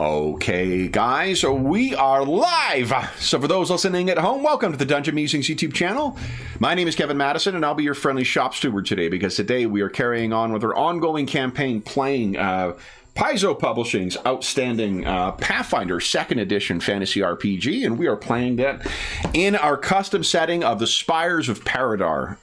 Okay, guys, so we are live. So for those listening at home, welcome to the Dungeon Musings YouTube channel. My name is Kevin Madison, and I'll be your friendly shop steward today, because today we are carrying on with our ongoing campaign playing Paizo Publishing's outstanding Pathfinder 2nd Edition Fantasy RPG, and we are playing that in our custom setting of the Spires of Paridar,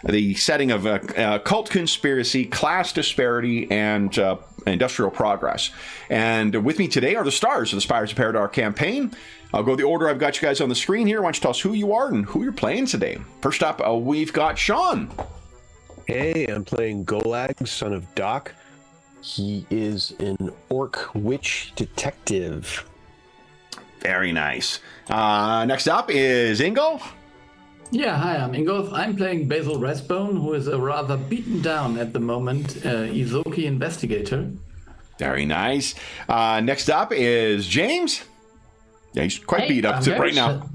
the setting of occult conspiracy, class disparity, and industrial progress. And with me today are the stars of the Spires of Paridar campaign. I'll go the order I've got you guys on the screen here. Why don't you tell us who you are and who you're playing today? First up, we've got Sean. Hey, I'm playing Golag, son of Doc. He is an orc witch detective. Very nice. Next up is Ingo. Yeah, hi, I'm Ingolf. I'm playing Basil Rathbone, who is a rather beaten down at the moment Izoki investigator. Very nice. Next up is James. Yeah, he's quite beat up right now.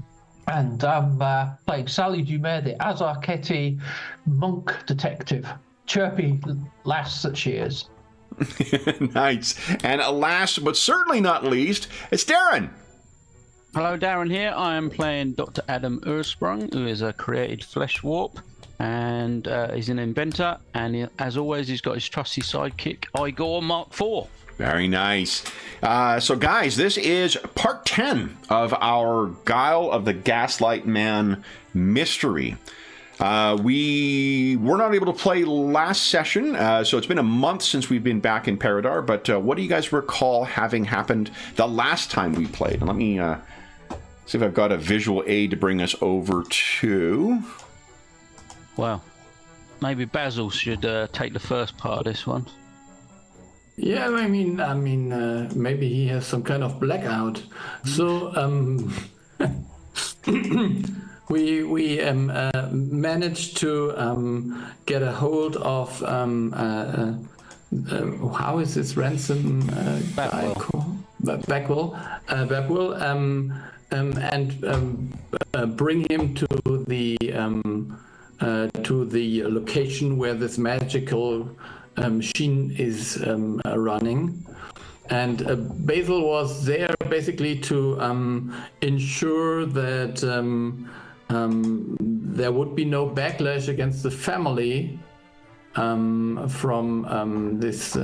And I'm playing Sally Dumede as Archetti, monk detective. Chirpy lass that she is. Nice. And last but certainly not least, it's Darren. Hello, Darren here. I am playing Dr. Adam Ursprung, who is a created flesh warp, and he's an inventor, and as always, he's got his trusty sidekick, Igor Mark IV. Very nice. So, guys, this is part 10 of our Guile of the Gaslight Man mystery. We were not able to play last session, so it's been a month since we've been back in Paridar, but what do you guys recall having happened the last time we played? And let me see if I've got a visual aid to bring us over to. Well, maybe Basil should take the first part of this one. Yeah, I mean, maybe he has some kind of blackout. So, we managed to get a hold of how is this ransom guy called? Backwell, and bring him to the location where this magical machine is running. And Basil was there basically to ensure that there would be no backlash against the family from this.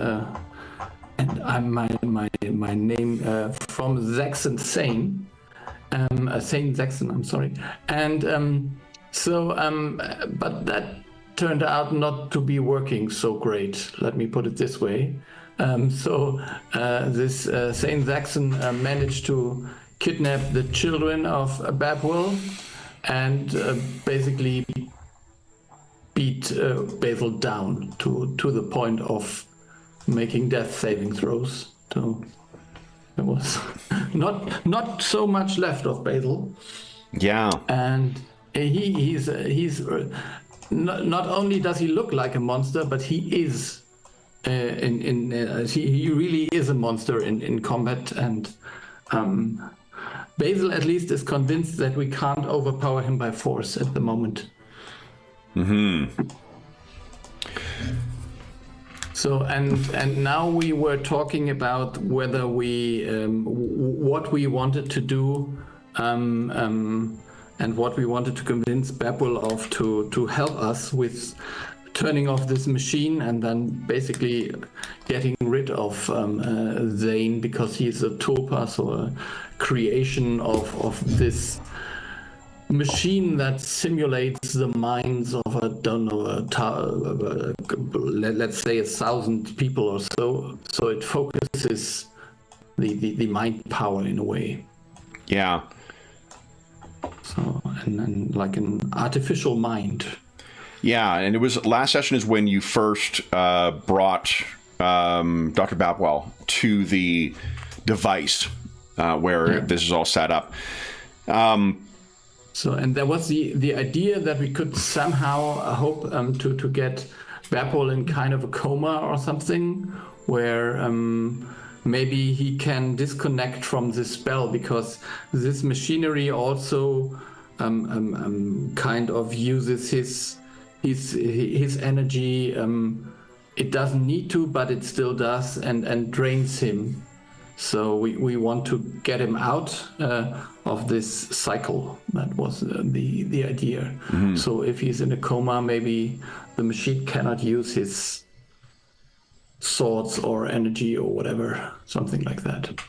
And my name from Saxon Sane, Sane Saxon. I'm sorry. And but that turned out not to be working so great. Let me put it this way. This Sane Saxon managed to kidnap the children of Babwell and basically beat Basil down to the point of making death saving throws. So there was not so much left of Basil. Yeah, and he's not only does he look like a monster, but he is. He really is a monster in combat, and Basil at least is convinced that we can't overpower him by force at the moment. Mm-hmm. So and now we were talking about whether we what we wanted to do and what we wanted to convince Babwell of to help us with turning off this machine and then basically getting rid of Zane, because he's a tulpas or a creation of this machine that simulates the minds of let's say 1,000 people or so. So it focuses the mind power in a way. Yeah. So and like an artificial mind. Yeah, and it was last session is when you first brought Dr. Babwell to the device where this is all set up. So, and there was the idea that we could somehow hope to get Babwell in kind of a coma or something, where maybe he can disconnect from this spell, because this machinery also kind of uses his energy. It doesn't need to, but it still does, and drains him. So we want to get him out of this cycle. That was the idea. So if he's in a coma, maybe the machine cannot use his swords or energy or whatever, something like that.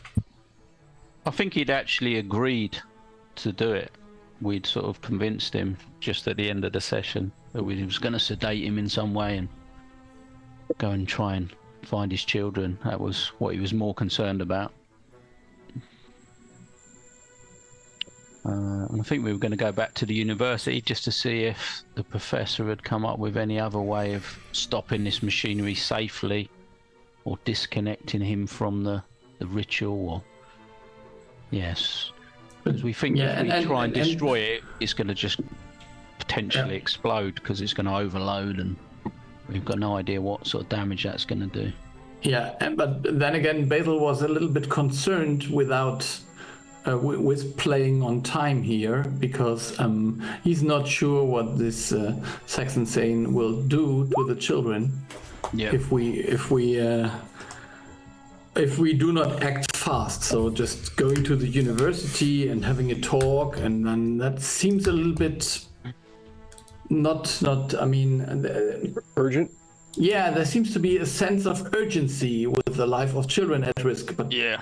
I think he'd actually agreed to do it. We'd sort of convinced him just at the end of the session that we was going to sedate him in some way and go and try and find his children. That was what he was more concerned about. And I think we were going to go back to the university just to see if the professor had come up with any other way of stopping this machinery safely, or disconnecting him from the ritual, or yes, because we think if we try and destroy it, it's going to just potentially explode because it's going to overload, and we've got no idea what sort of damage that's going to do. Yeah, but then again, Basil was a little bit concerned with playing on time here, because he's not sure what this Saxon Sane will do to the children. Yeah. If we do not act fast. So just going to the university and having a talk, and then that seems a little bit not. I mean, urgent. Yeah, there seems to be a sense of urgency with the life of children at risk. But yeah,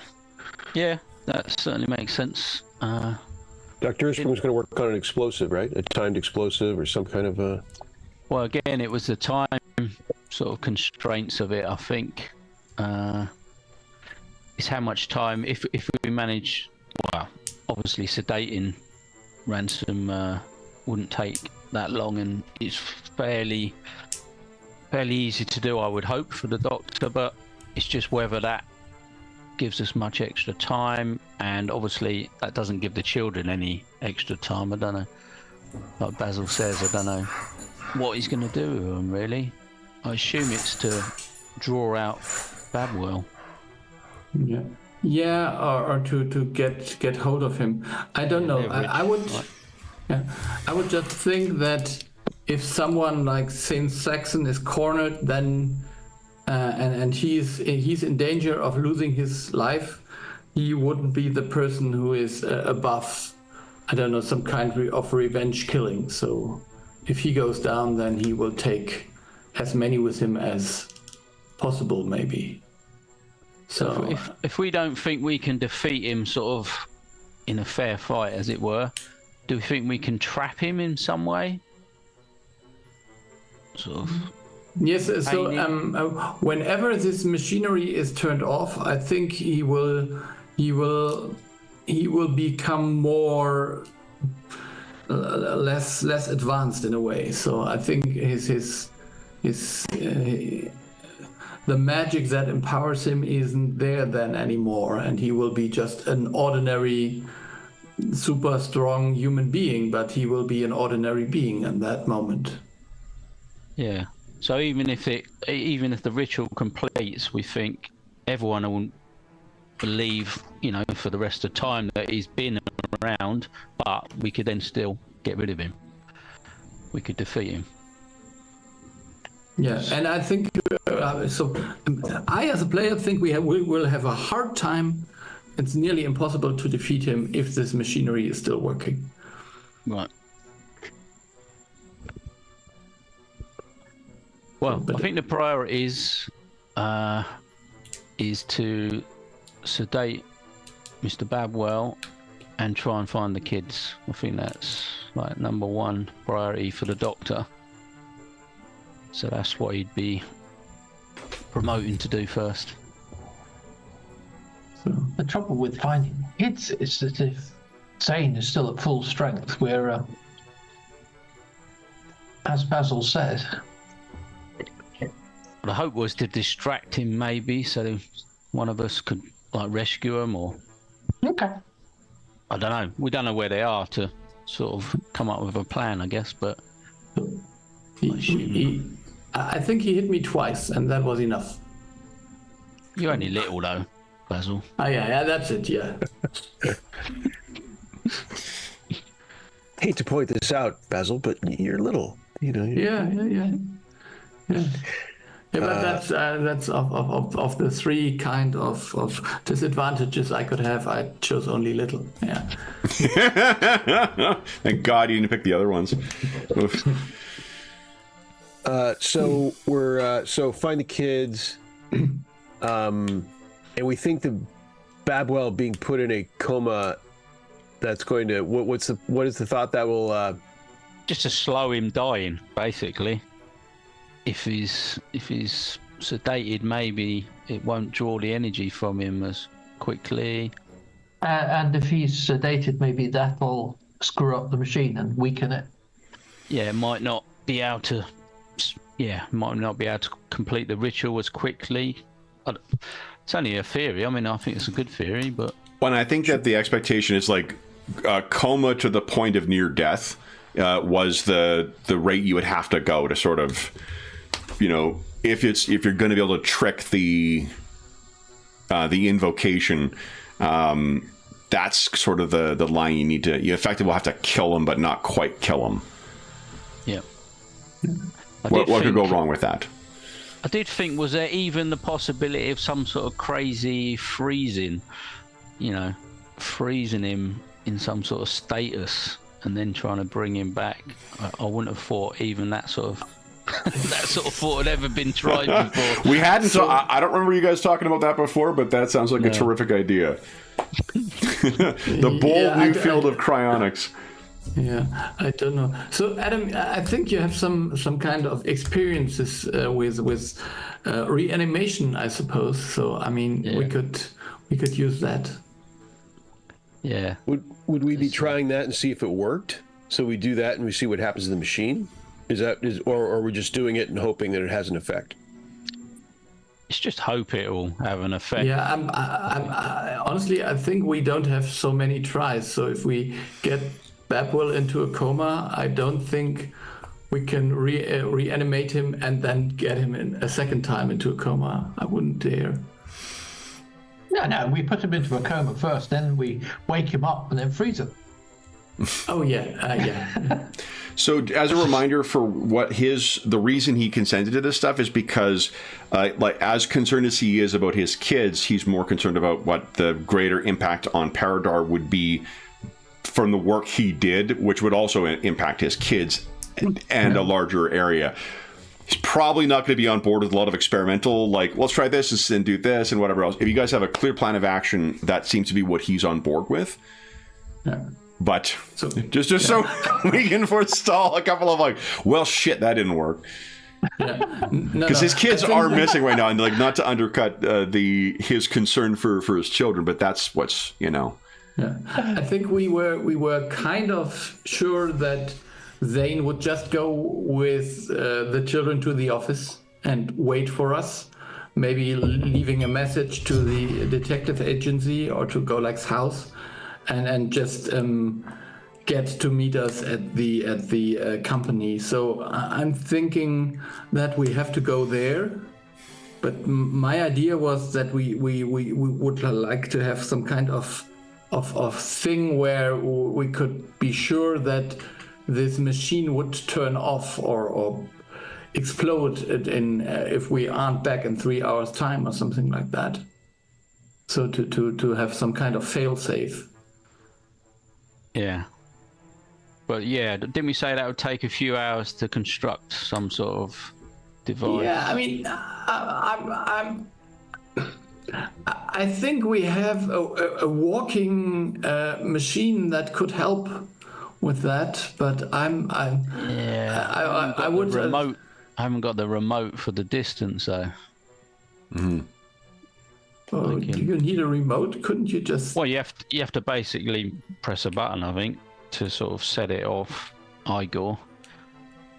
that certainly makes sense. Dr. Earspring was going to work on an explosive, right? A timed explosive or some kind of a... Well, again, it was the time sort of constraints of it, I think. It's how much time, if we manage... Well, obviously sedating Ransom wouldn't take that long, and it's fairly easy to do, I would hope, for the doctor, but it's just whether that gives us much extra time, and obviously that doesn't give the children any extra time. I don't know, like Basil says, I don't know what he's going to do with them, really. I assume it's to draw out Babwell. Yeah, or to get hold of him. I don't know. I would just think that if someone like Saint Saxon is cornered, then and he's in danger of losing his life, he wouldn't be the person who is above, I don't know, some kind of revenge killing. So if he goes down, then he will take as many with him as possible, maybe. So if we don't think we can defeat him sort of in a fair fight, as it were, do we think we can trap him in some way? Sort of. Yes, so whenever this machinery is turned off, I think he will become more less advanced in a way. So I think his the magic that empowers him isn't there then anymore, and he will be just an ordinary super strong human being, but he will be an ordinary being in that moment. Yeah. So even if the ritual completes, we think everyone will believe, for the rest of the time that he's been around, but we could then still get rid of him. We could defeat him. Yeah, and I think I, as a player, think we will have a hard time. It's nearly impossible to defeat him if this machinery is still working. Right. Well, I think the priority is to sedate Mr. Babwell and try and find the kids. I think that's like number one priority for the doctor. So that's what he'd be promoting to do first. The trouble with finding kids is that if Zane is still at full strength, we're, as Basil said... The hope was to distract him, maybe, so one of us could rescue him, or okay. I don't know. We don't know where they are to sort of come up with a plan, I guess. But I think he hit me twice, and that was enough. You're only little, though, Basil. Oh yeah, that's it. Yeah. Hate to point this out, Basil, but you're little. Yeah. Yeah, but that's of the three kind of disadvantages I could have. I chose only little. Yeah. Thank God you didn't pick the other ones. Oof. So we're find the kids, and we think the Babwell being put in a coma. That's going to what is the thought that will Just to slow him dying, basically. If he's sedated, maybe it won't draw the energy from him as quickly. And if he's sedated, maybe that'll screw up the machine and weaken it. Yeah, it might not be able to. Might not be able to complete the ritual as quickly. It's only a theory. I mean, I think it's a good theory, but. Well, I think that the expectation is like coma to the point of near death was the rate you would have to go to sort of, if you're going to be able to trick the invocation, that's sort of the line you effectively will have to kill him, but not quite kill him. Yeah. What could go wrong with that? I did think, was there even the possibility of some sort of crazy freezing, freezing him in some sort of status and then trying to bring him back? I wouldn't have thought even that sort of thought had ever been tried before. We hadn't. I don't remember you guys talking about that before, but that sounds like a terrific idea. The bold new field of cryonics. Yeah, I don't know. So, Adam, I think you have some kind of experiences with reanimation, I suppose. So, I mean, we could use that. Yeah. Would we be trying that and see if it worked? So we do that and we see what happens to the machine. Or are we just doing it and hoping that it has an effect? It's just hope it will have an effect. Yeah, I honestly, I think we don't have so many tries. So if we get Babwell into a coma, I don't think we can reanimate him and then get him in a second time into a coma. I wouldn't dare. No, we put him into a coma first, then we wake him up and then freeze him. Oh yeah. So as a reminder for the reason he consented to this stuff is because as concerned as he is about his kids, he's more concerned about what the greater impact on Paridar would be from the work he did, which would also impact his kids and a larger area. He's probably not going to be on board with a lot of experimental, let's try this and do this and whatever else. If you guys have a clear plan of action, that seems to be what he's on board with. Yeah. But so we can forestall a couple of shit, that didn't work. Because his kids are missing right now, and not to undercut his concern for his children, but that's what's Yeah, I think we were kind of sure that Zane would just go with the children to the office and wait for us, maybe leaving a message to the detective agency or to Golag's house, and just get to meet us at the company. So I'm thinking that we have to go there. But my idea was that we would like to have some kind of thing where we could be sure that this machine would turn off or explode if we aren't back in 3 hours' time or something like that. So to have some kind of fail-safe. Yeah. But didn't we say that would take a few hours to construct some sort of device? Yeah, I mean, I think we have a walking machine that could help with that, but I would remote. I haven't got the remote for the distance though. Mm-hmm. Oh, do you need a remote? Couldn't you just? Well, you have to basically press a button, I think, to sort of set it off. Igor.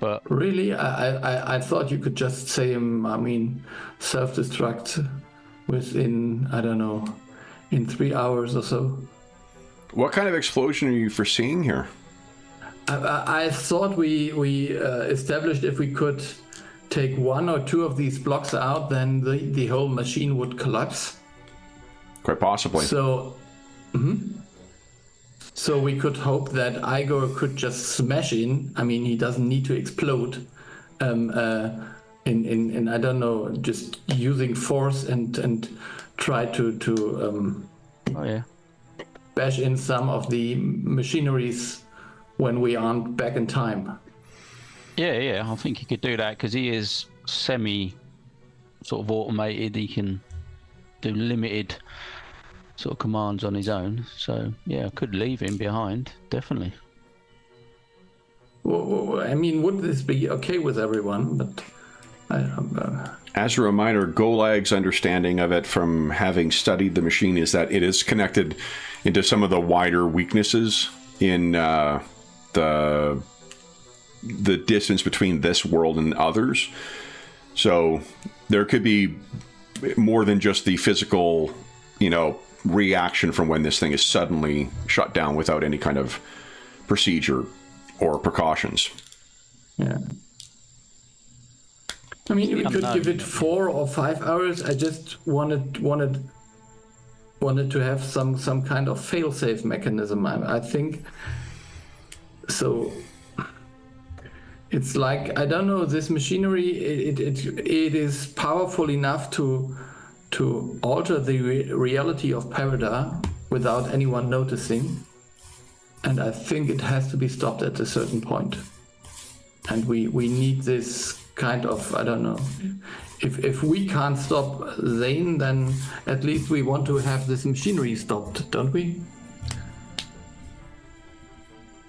But really, I thought you could just say self-destruct within, I don't know, in 3 hours or so. What kind of explosion are you foreseeing here? I thought we established if we could take one or two of these blocks out, then the whole machine would collapse. Quite possibly. So, so we could hope that Igor could just smash in. I mean, he doesn't need to explode in I don't know, just using force and try to Oh yeah. bash in some of the machineries when we aren't back in time. Yeah, I think he could do that because he is semi sort of automated. He can do limited sort of commands on his own. So yeah, I could leave him behind, definitely. Well, I mean, would this be okay with everyone? But as a reminder, Golag's understanding of it from having studied the machine is that it is connected into some of the wider weaknesses in the distance between this world and others. So there could be more than just the physical, reaction from when this thing is suddenly shut down without any kind of procedure or precautions. yeah. I mean, we could give it 4 or 5 hours. I just wanted to have some kind of fail-safe mechanism. I think so. It's like, I don't know, this machinery. It is powerful enough to alter the reality of Paridar without anyone noticing, and I think it has to be stopped at a certain point. And we need this kind of, I don't know, if we can't stop Zane, then at least we want to have this machinery stopped, don't we?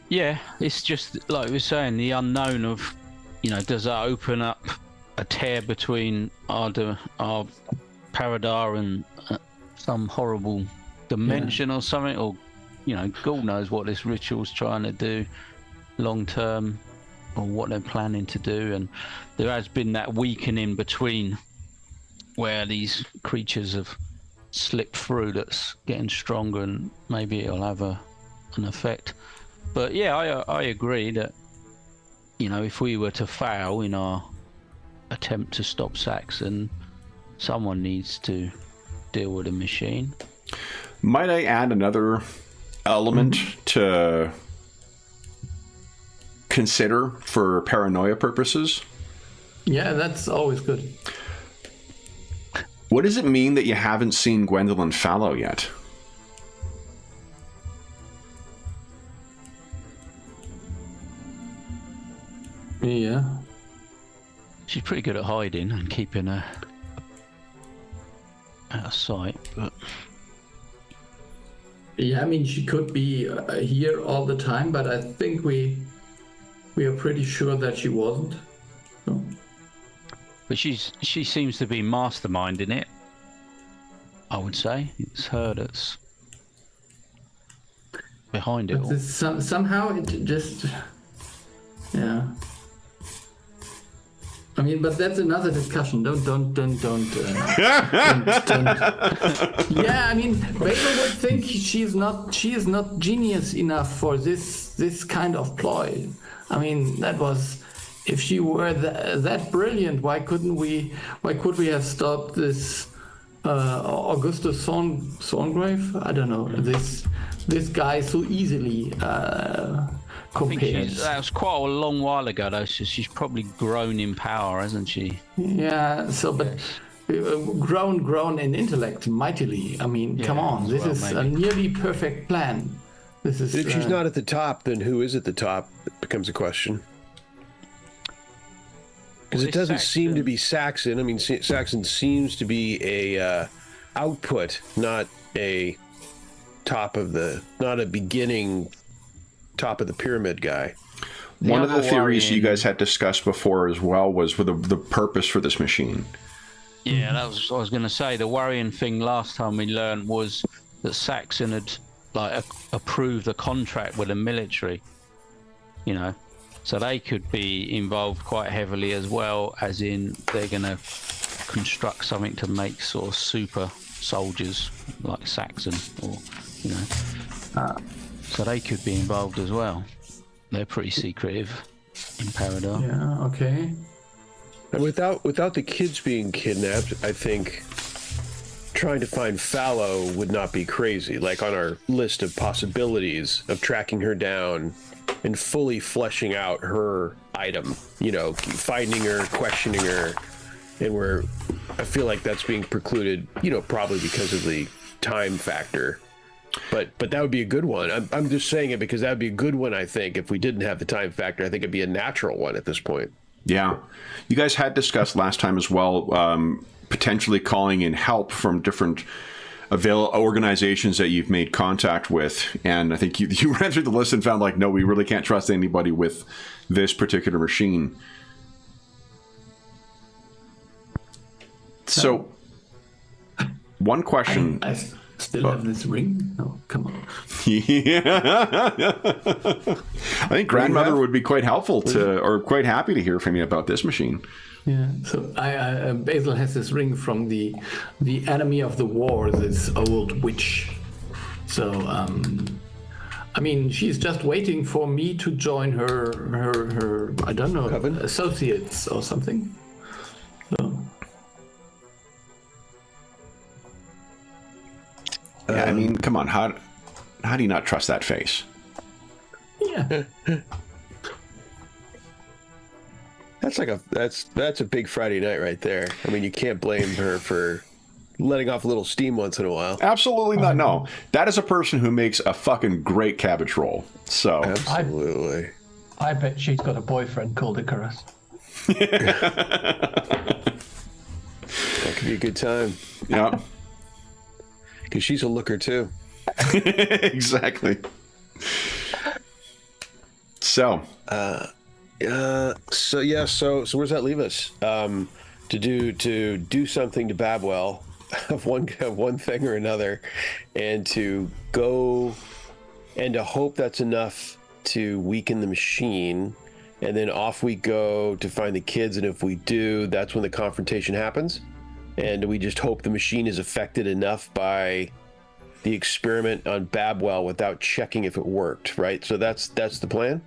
Yeah, it's just like we were saying, the unknown of, does that open up a tear between our Paridar and some horrible dimension or something, or God knows what this ritual's trying to do long term, or what they're planning to do. And there has been that weakening between where these creatures have slipped through that's getting stronger, and maybe it'll have an effect. But yeah, I agree that if we were to fail in our attempt to stop Saxon, someone needs to deal with the machine. Might I add another element to consider for paranoia purposes? Yeah, that's always good. What does it mean that you haven't seen Gwendolyn Fallow yet? Yeah. She's pretty good at hiding and keeping her out of sight, but Yeah, I mean, she could be here all the time, but I think we are pretty sure that she wasn't. So. But she seems to be masterminding it, I would say. It's her that's behind it But all. this, somehow it just, yeah. I mean, but that's another discussion. Don't. Yeah, I mean, Basil would think she is not genius enough for this kind of ploy. I mean, that was, if she were that brilliant, why could we have stopped this Augustus Thorngrave? I don't know, this guy so easily compared. That was quite a long while ago, though, so she's probably grown in power, hasn't she? Yeah, so, but grown in intellect mightily. I mean, come on, this is a nearly perfect plan. This is. If she's not at the top, then who is at the top? It becomes a question. Because it doesn't seem to be Saxon. I mean, Saxon seems to be a output, not a not a beginning top of the pyramid guy. One of the theories you guys had discussed before as well was with the purpose for this machine. Yeah, that was what I was going to say. The worrying thing last time we learned was that Saxon had approved a contract with the military, so they could be involved quite heavily, as well as in they're going to construct something to make sort of super soldiers like Saxon, or so they could be involved as well. They're pretty secretive in Paridar. Yeah. Okay. And without the kids being kidnapped, I think trying to find Fallow would not be crazy. Like on our list of possibilities of tracking her down and fully fleshing out her item, finding her, questioning her, and I feel like that's being precluded, you know, probably because of the time factor. But that would be a good one. I'm just saying it because that would be a good one, I think. If we didn't have the time factor, I think it'd be a natural one at this point. Yeah. You guys had discussed last time as well, potentially calling in help from different organizations that you've made contact with. And I think you ran through the list and found like, no, we really can't trust anybody with this particular machine. So one question. I still have this ring? Oh, come on. Yeah. I think grandmother would be quite helpful or quite happy to hear from you about this machine. Yeah. So Basil has this ring from the enemy of the war, this old witch. So I mean, she's just waiting for me to join her I don't know, Coven? associates or something. So. Yeah, I mean, come on, how do you not trust that face? Yeah. That's a big Friday night right there. I mean, you can't blame her for letting off a little steam once in a while. Absolutely not. No, that is a person who makes a fucking great cabbage roll. So Absolutely. I bet she's got a boyfriend called Icarus. That could be a good time. yeah, Because she's a looker too. exactly. So So where's that leave us? To do something to Babwell of one thing or another, and to go and to hope that's enough to weaken the machine, and then off we go to find the kids. And if we do, that's when the confrontation happens. And we just hope the machine is affected enough by the experiment on Babwell without checking if it worked, right? So that's the plan.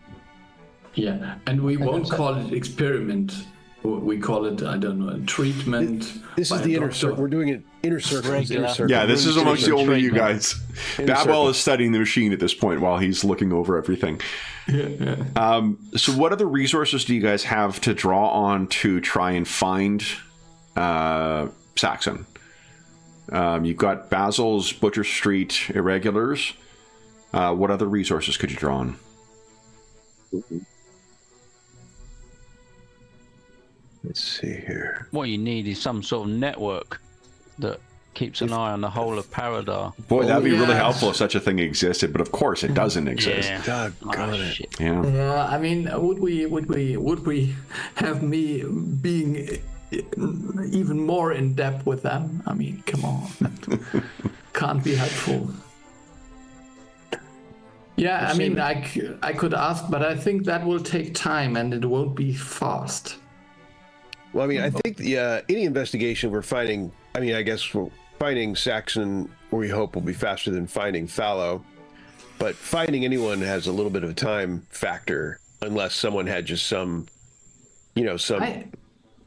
Yeah, and we won't call it experiment. We call it, I don't know, treatment. This is the inner circle. We're doing it inner circle. Regular. Inner circle. yeah, this is amongst the only you treatment. guys. Inner Babwell circle. is studying the machine at this point while he's looking over everything. Yeah. So what other resources do you guys have to draw on to try and find Saxon? You've got Basil's Butcher Street Irregulars. What other resources could you draw on? Let's see here. What you need is some sort of network that keeps an eye on the whole of Paridar. Boy, that'd be really yes. helpful if such a thing existed, but of course it doesn't exist. Doggone it. Shit. Yeah. Yeah, I mean, would we have me being even more in depth with them? I mean, come on, that can't be helpful. Yeah, I mean, I could ask, but I think that will take time and it won't be fast. Well, I mean, I think any investigation we're finding, I mean, I guess we're finding Saxon, we hope will be faster than finding Fallow. But finding anyone has a little bit of a time factor, unless someone had just some I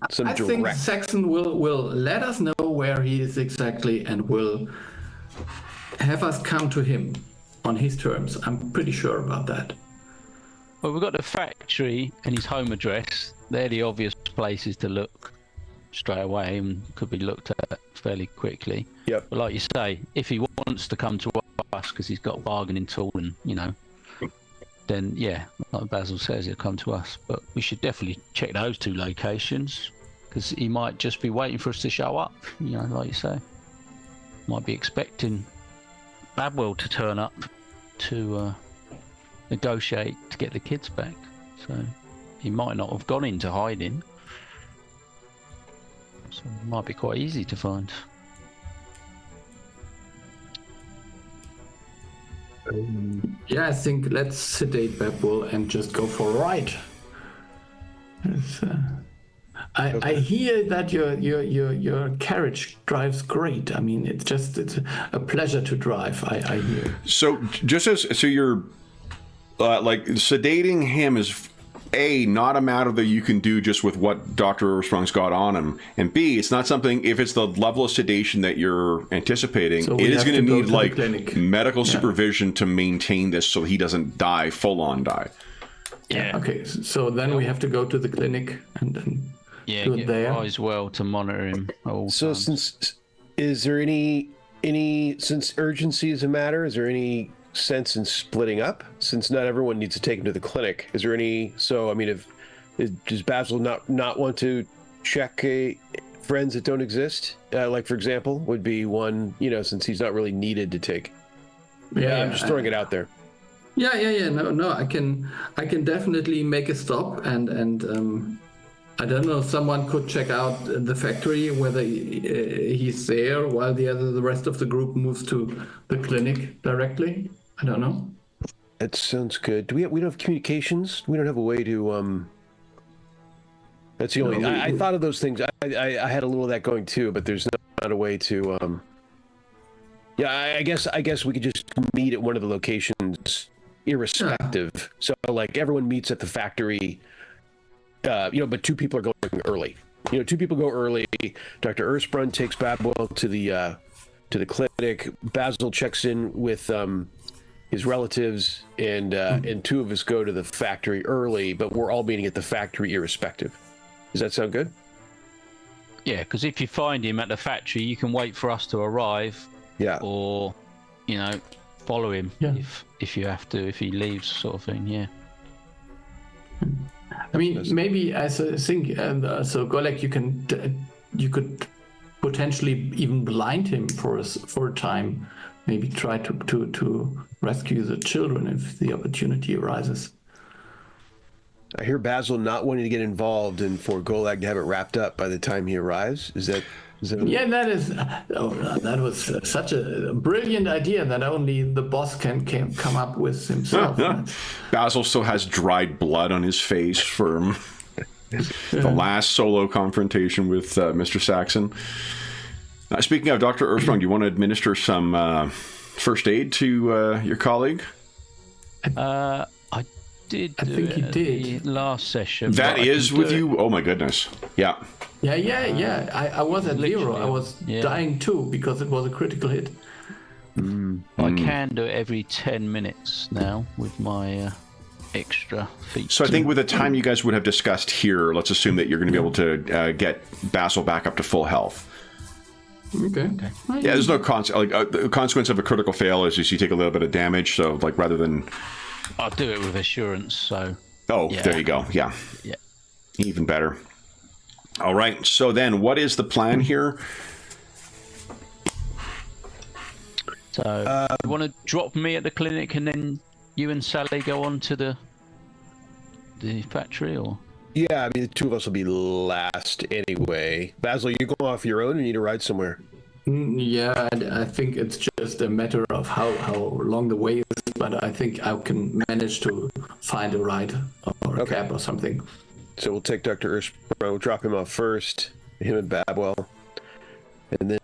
think direct. Saxon will let us know where he is exactly and will have us come to him on his terms. I'm pretty sure about that. Well, we've got the factory and his home address. They're the obvious places to look straight away and could be looked at fairly quickly. Yep. But like you say, if he wants to come to us because he's got a bargaining tool and, then yeah, like Basil says, he'll come to us. But we should definitely check those two locations because he might just be waiting for us to show up, like you say. Might be expecting Babwell to turn up to negotiate to get the kids back. So he might not have gone into hiding. So it might be quite easy to find. Yeah, I think let's sedate Babwell and just go for a ride. I hear that your carriage drives great. I mean, it's a pleasure to drive. I hear. So you're like sedating him is A, not a matter that you can do just with what Dr. Ursprung's got on him, and B, it's not something, if it's the level of sedation that you're anticipating, So it we is have going to to go need to the like clinic. medical supervision to maintain this so he doesn't full on die. Yeah. Okay, so then we have to go to the clinic and then Yeah, good get there. eyes well to monitor him at all So times. is there any since urgency is a matter, is there any sense in splitting up, since not everyone needs to take him to the clinic? Is there any, so I mean, does Basil not want to check friends that don't exist, like for example would be one, since he's not really needed to take. I'm just throwing it out there. Yeah. No. I can definitely make a stop, and I don't know. Someone could check out the factory, whether he's there, while the rest of the group moves to the clinic directly. I don't know. That sounds good. We don't have communications. We don't have a way to. That's the only. I thought of those things. I had a little of that going too, but there's not a way to. Yeah, I guess we could just meet at one of the locations, irrespective. Yeah. So like everyone meets at the factory. But two people are going early. Two people go early. Dr. Ersbrun takes Babwell to the clinic. Basil checks in with his relatives, and two of us go to the factory early. But we're all meeting at the factory, irrespective. Does that sound good? Yeah, because if you find him at the factory, you can wait for us to arrive. Yeah. Or, follow him if you have to, if he leaves, sort of thing. Yeah. I mean, maybe I think so. Golek, you could potentially even blind him for a time. Maybe try to rescue the children if the opportunity arises. I hear Basil not wanting to get involved and for Golag to have it wrapped up by the time he arrives. Is that? Yeah, that was such a brilliant idea that only the boss can come up with himself. Basil still has dried blood on his face from the last solo confrontation with Mr. Saxon. Speaking of Dr. Earthstrong, do you want to administer some first aid to your colleague? I think you did the last session. That is with you? Oh my goodness. Yeah. Yeah. I was at 0. I was dying too because it was a critical hit. I can do it every 10 minutes now with my extra feat. So I think with the time you guys would have discussed here, let's assume that you're going to be able to get Basil back up to full health. Okay. Yeah, there's no the consequence of a critical fail is you take a little bit of damage. So like rather than, I'll do it with assurance. So. Oh, yeah. There you go. Yeah. Even better. All right. So then, what is the plan here? So you want to drop me at the clinic, and then you and Sally go on to the factory, or? Yeah, I mean, the two of us will be last anyway. Basil, you go off your own, or you need to ride somewhere? Yeah, I think it's just a matter of how long the way is, but I think I can manage to find a ride or a cab or something. So we'll take Dr. Ersbro, drop him off first, him and Babwell, and then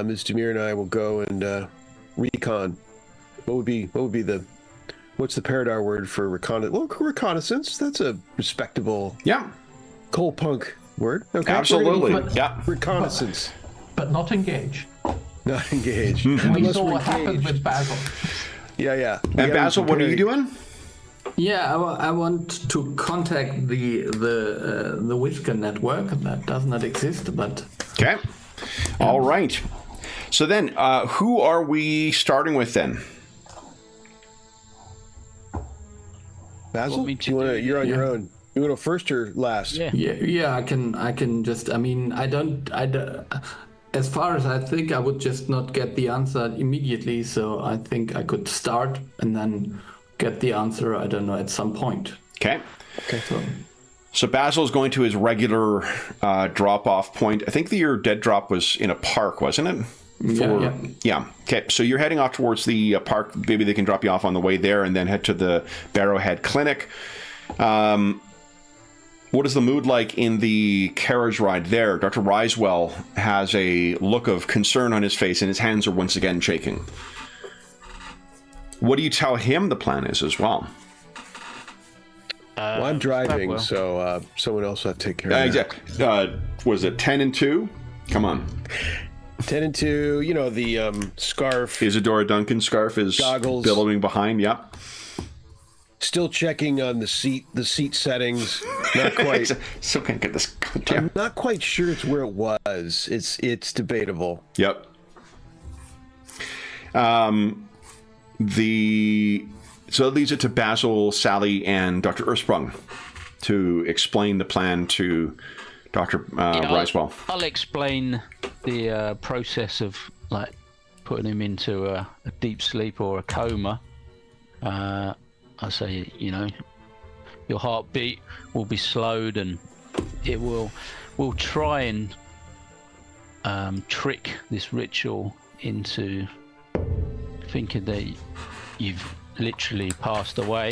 Ms. Demir and I will go and recon. What's the Paridar word for reconnaissance? Well, reconnaissance. That's a respectable. Yeah. Coalpunk word. Okay. Absolutely. Reconnaissance. But not engage. Not engage. We saw what happened with Basil. Yeah. And Basil, what are you doing? Yeah, I want to contact the Whisker network that does not exist, but okay. All right. So then, who are we starting with then? Basil, you're on your own. You want to go first or last? Yeah. I can just. I mean, I don't. As far as I think, I would just not get the answer immediately. So I think I could start and then get the answer. I don't know, at some point. Okay. So Basil is going to his regular drop-off point. I think your dead drop was in a park, wasn't it? Yeah. Okay. So you're heading off towards the park. Maybe they can drop you off on the way there, and then head to the Barrowhead Clinic. What is the mood like in the carriage ride there? Dr. Risewell has a look of concern on his face, and his hands are once again shaking. What do you tell him the plan is as well? Well, I'm driving, so someone else will have to take care of that. Exactly. Was it 10 and 2? Come on. 10 and 2, the scarf. Isadora Duncan's scarf is goggles. billowing behind, yep. Still checking on the seat settings. Not quite. Still can't get this. I'm not quite sure it's where it was. It's debatable. Yep. So that leads it to Basil, Sally, and Dr. Earthsprung to explain the plan to Dr. Risewell. I'll explain the process of like putting him into a deep sleep or a coma. I say, you know, your heartbeat will be slowed, and we'll try and trick this ritual into thinking that you've literally passed away,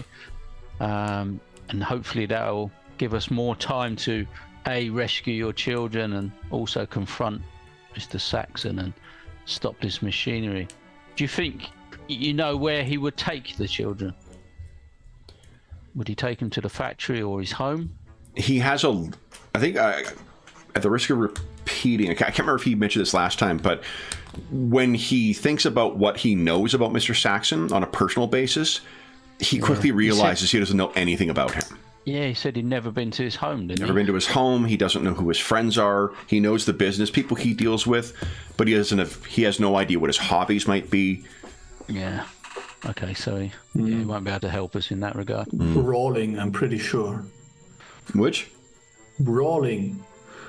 and hopefully that'll give us more time to rescue your children and also confront Mr. Saxon and stop this machinery. Do you think you know where he would take the children? Would he take them to the factory or his home? He has I think, at the risk of repeating, I can't remember if he mentioned this last time, but when he thinks about what he knows about Mr. Saxon on a personal basis, he quickly realizes he doesn't know anything about him. Yeah, he said he'd never been to his home, didn't he? Never been to his home. He doesn't know who his friends are. He knows the business people he deals with, but he has no idea what his hobbies might be. Yeah. Okay, so he won't be able to help us in that regard. Brawling, I'm pretty sure. Which? Brawling.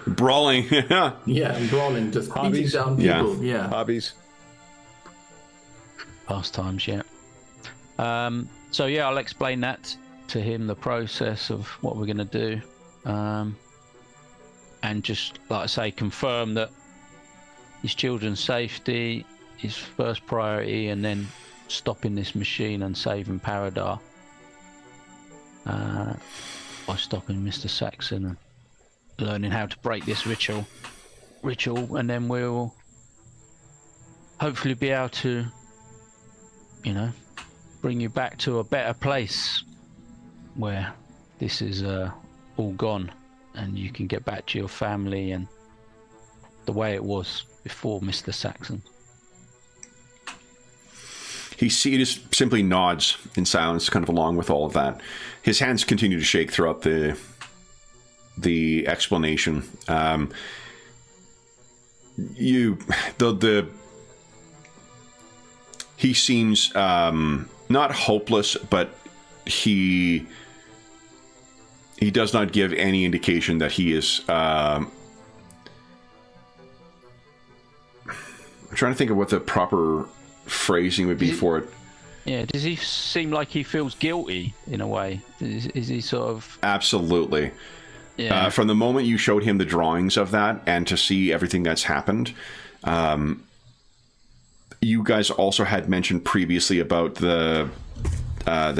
Brawling, yeah. Yeah, brawling, just beating down people. Yeah. Hobbies. Pastimes, yeah. So yeah, I'll explain that to him, the process of what we're going to do, and just, like I say, confirm that his children's safety is first priority, and then stopping this machine and saving Paridar by stopping Mr. Saxon and learning how to break this ritual, and then we'll hopefully be able to, you know, bring you back to a better place where this is all gone and you can get back to your family and the way it was before Mr. Saxon. He just simply nods in silence, kind of along with all of that. His hands continue to shake throughout the explanation. He seems not hopeless, but he does not give any indication that he is. I'm trying to think of what the proper phrasing would be for it. Yeah, does he seem like he feels guilty in a way? Is he sort of... Absolutely. Yeah. From the moment you showed him the drawings of that and to see everything that's happened, you guys also had mentioned previously about the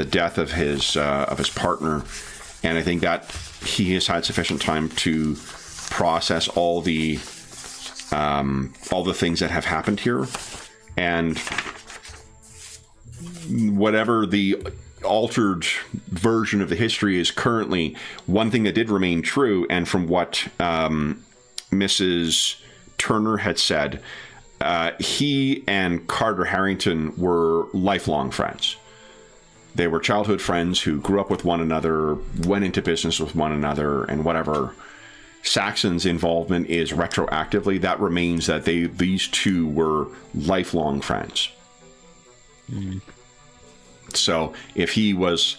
death of his partner, and I think that he has had sufficient time to process all the things that have happened here. And whatever the altered version of the history is currently, one thing that did remain true, and from what Mrs. Turner had said, he and Carter Harrington were lifelong friends. They were childhood friends who grew up with one another, went into business with one another, and whatever Saxon's involvement is retroactively, that remains that these two were lifelong friends. So if he was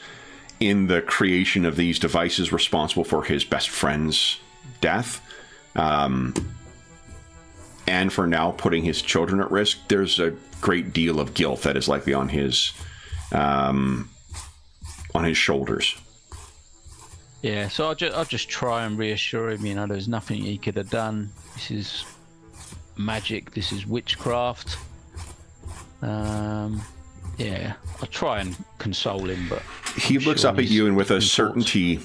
in the creation of these devices responsible for his best friend's death, and for now putting his children at risk, there's a great deal of guilt that is likely on his shoulders. Yeah, so I'll just try and reassure him, you know, there's nothing he could have done. This is magic, this is witchcraft. Yeah, I'll try and console him, but... He looks up at you, and with a certainty,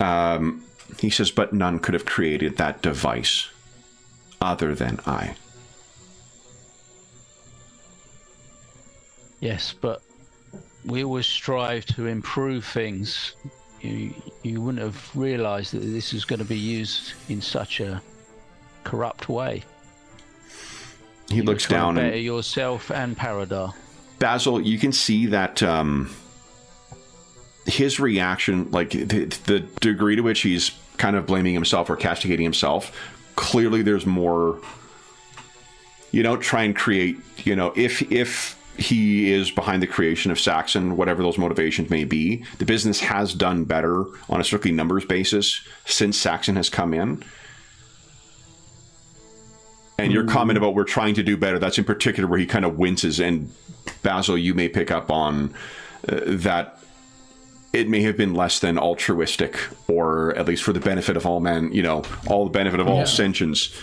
he says, but none could have created that device other than I. Yes, but we always strive to improve things. You wouldn't have realized that this is going to be used in such a corrupt way. He looks down and better yourself and Paridar. Basil, you can see that his reaction, like the degree to which he's kind of blaming himself or castigating himself, clearly there's more. You don't try and create, you know, if he is behind the creation of Saxon, whatever those motivations may be, the business has done better on a strictly numbers basis since Saxon has come in. And your comment about we're trying to do better, that's in particular where he kind of winces. And Basil, you may pick up on that it may have been less than altruistic, or at least for the benefit of all men, you know, all the benefit of all sentients.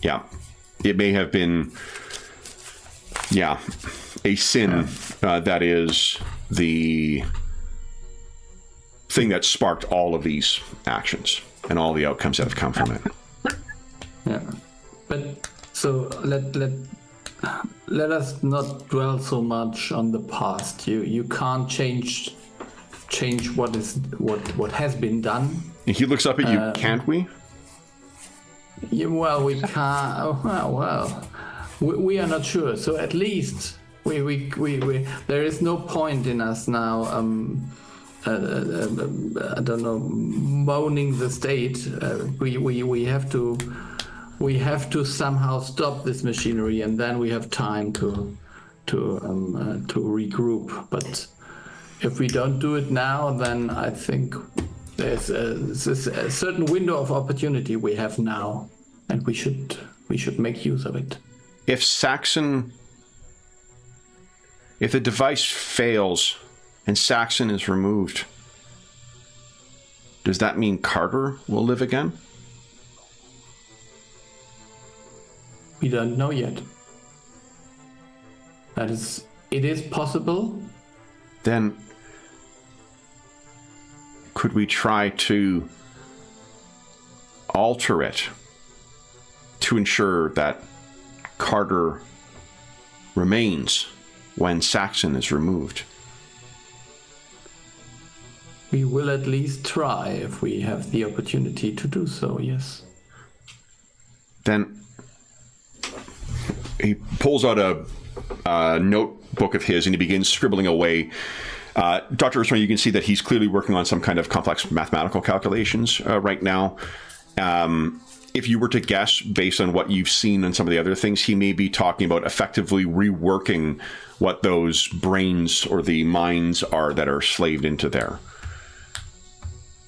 Yeah. It may have been, a sin that is the thing that sparked all of these actions and all the outcomes that have come from it. Yeah. But so let us not dwell so much on the past. You can't change what has been done. And he looks up at you, can't we? Yeah, well, we can't. Well, we are not sure. So at least we there is no point in us now. I don't know, moaning the state. We have to somehow stop this machinery, and then we have time to regroup. But if we don't do it now, then I think there's a certain window of opportunity we have now, and we should make use of it. If the device fails and Saxon is removed, does that mean Carter will live again? We don't know yet. It is possible. Then could we try to alter it to ensure that Carter remains when Saxon is removed? We will at least try if we have the opportunity to do so, yes. Then he pulls out a notebook of his and he begins scribbling away. Dr. Ursula, you can see that he's clearly working on some kind of complex mathematical calculations right now. If you were to guess, based on what you've seen and some of the other things, he may be talking about effectively reworking what those brains or the minds are that are slaved into there.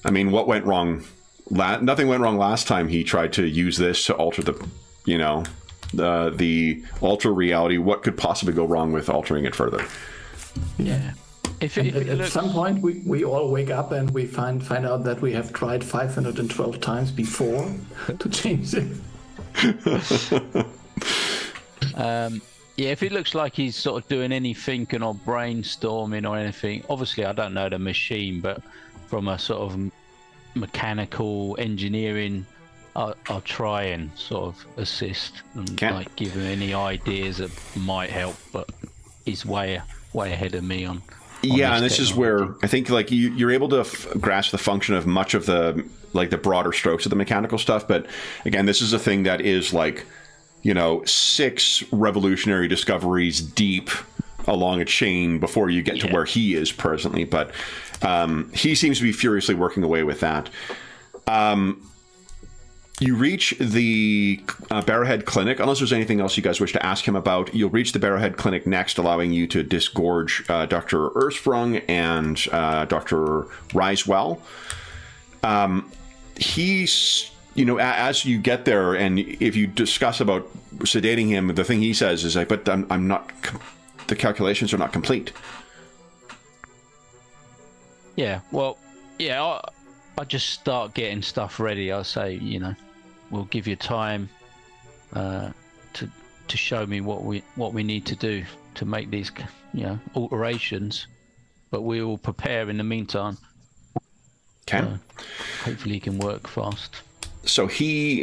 I mean, what went wrong? Nothing went wrong last time he tried to use this to alter the alter reality. What could possibly go wrong with altering it further? Yeah. At some point, we all wake up and we find out that we have tried 512 times before to change it. Yeah, if it looks like he's sort of doing any thinking or brainstorming or anything, obviously I don't know the machine, but from a sort of mechanical engineering, I'll try and sort of assist and like give him any ideas that might help, but he's way ahead of me on. Yeah, and this is where I think like you're able to grasp the function of much of the broader strokes of the mechanical stuff. But again, this is a thing that is like, 6 revolutionary discoveries deep along a chain before you get to where he is presently. But he seems to be furiously working away with that. You reach the Barrowhead Clinic. Unless there's anything else you guys wish to ask him about, you'll reach the Barrowhead Clinic next, allowing you to disgorge Dr. Ursprung and Dr. Risewell. He's, as you get there, and if you discuss about sedating him, the thing he says is like, but I'm not, the calculations are not complete. Yeah, well, yeah, I just start getting stuff ready. I'll say, we'll give you time to show me what we need to do to make these alterations, but we will prepare in the meantime. Okay. Hopefully he can work fast. So he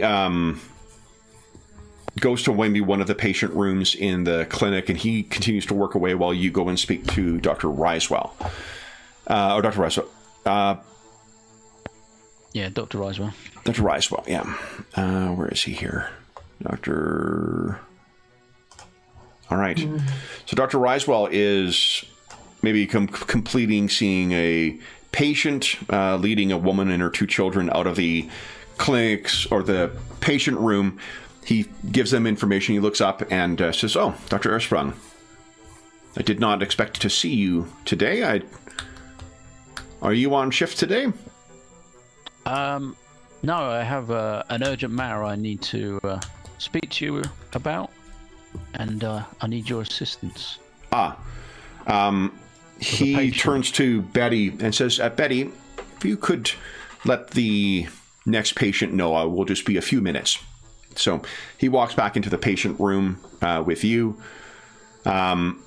goes to maybe one of the patient rooms in the clinic, and he continues to work away while you go and speak to Dr. Risewell. Or Dr. Risewell. Yeah, Dr. Risewell. Dr. Risewell, yeah. Where is he here? All right. So Dr. Risewell is maybe completing seeing a patient leading a woman and her 2 children out of the clinics or the patient room. He gives them information. He looks up and says, "Oh, Dr. Ersprung, I did not expect to see you today. Are you on shift today?" No, I have an urgent matter I need to speak to you about, and I need your assistance. He turns to Betty and says, "Betty, if you could let the next patient know, I will just be a few minutes." So he walks back into the patient room with you. Sorry,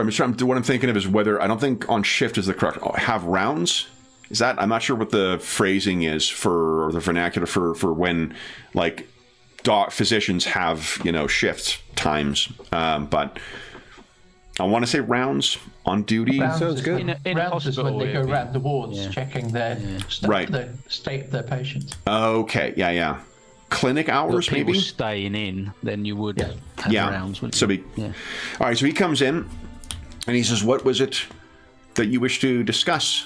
what I'm thinking of is whether, I don't think on shift is the correct, have rounds? Is that, I'm not sure what the phrasing is for, or the vernacular for when, like, physicians have, shift times. But I want to say rounds on duty. Rounds sounds good. Rounds is when they go around the wards checking the state of their patients. Okay, yeah. Clinic hours, If people maybe? staying in, then you would have rounds, wouldn't So you? All right, so he comes in and he says, "What was it that you wish to discuss?"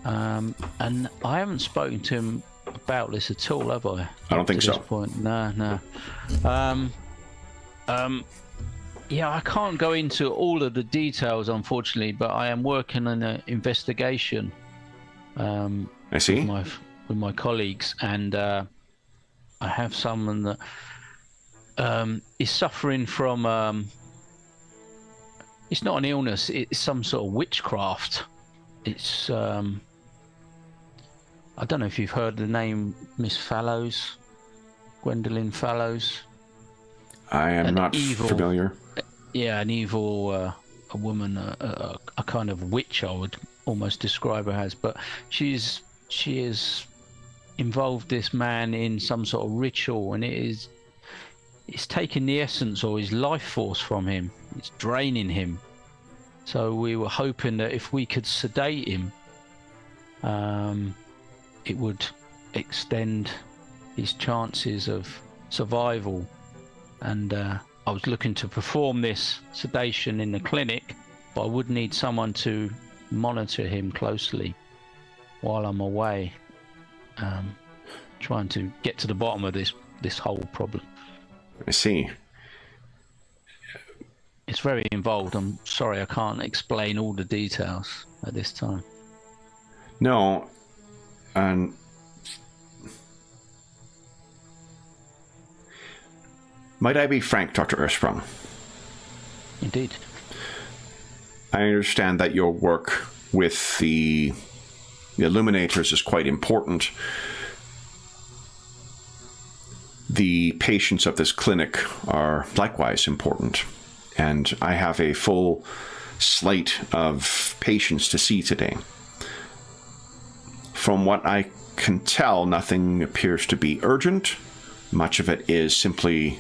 And I haven't spoken to him about this at all, have I? I don't think to so. This point. No. Yeah, I can't go into all of the details, unfortunately, but I am working on an investigation. I see. With my colleagues, and I have someone that is suffering from. It's not an illness; it's some sort of witchcraft. It's I don't know if you've heard the name Miss Fallows, Gwendolyn Fallows. I am not evil, familiar. Yeah, an evil a woman, a kind of witch, I would almost describe her as. But she is involved this man in some sort of ritual, and it's taking the essence or his life force from him. It's draining him. So we were hoping that if we could sedate him, it would extend his chances of survival. And I was looking to perform this sedation in the clinic, but I would need someone to monitor him closely while I'm away, trying to get to the bottom of this whole problem. I see. It's very involved. I'm sorry, I can't explain all the details at this time. No, and might I be frank, Dr. Ersprung? Indeed. I understand that your work with the Illuminators is quite important. The patients of this clinic are likewise important, and I have a full slate of patients to see today. From what I can tell, nothing appears to be urgent. Much of it is simply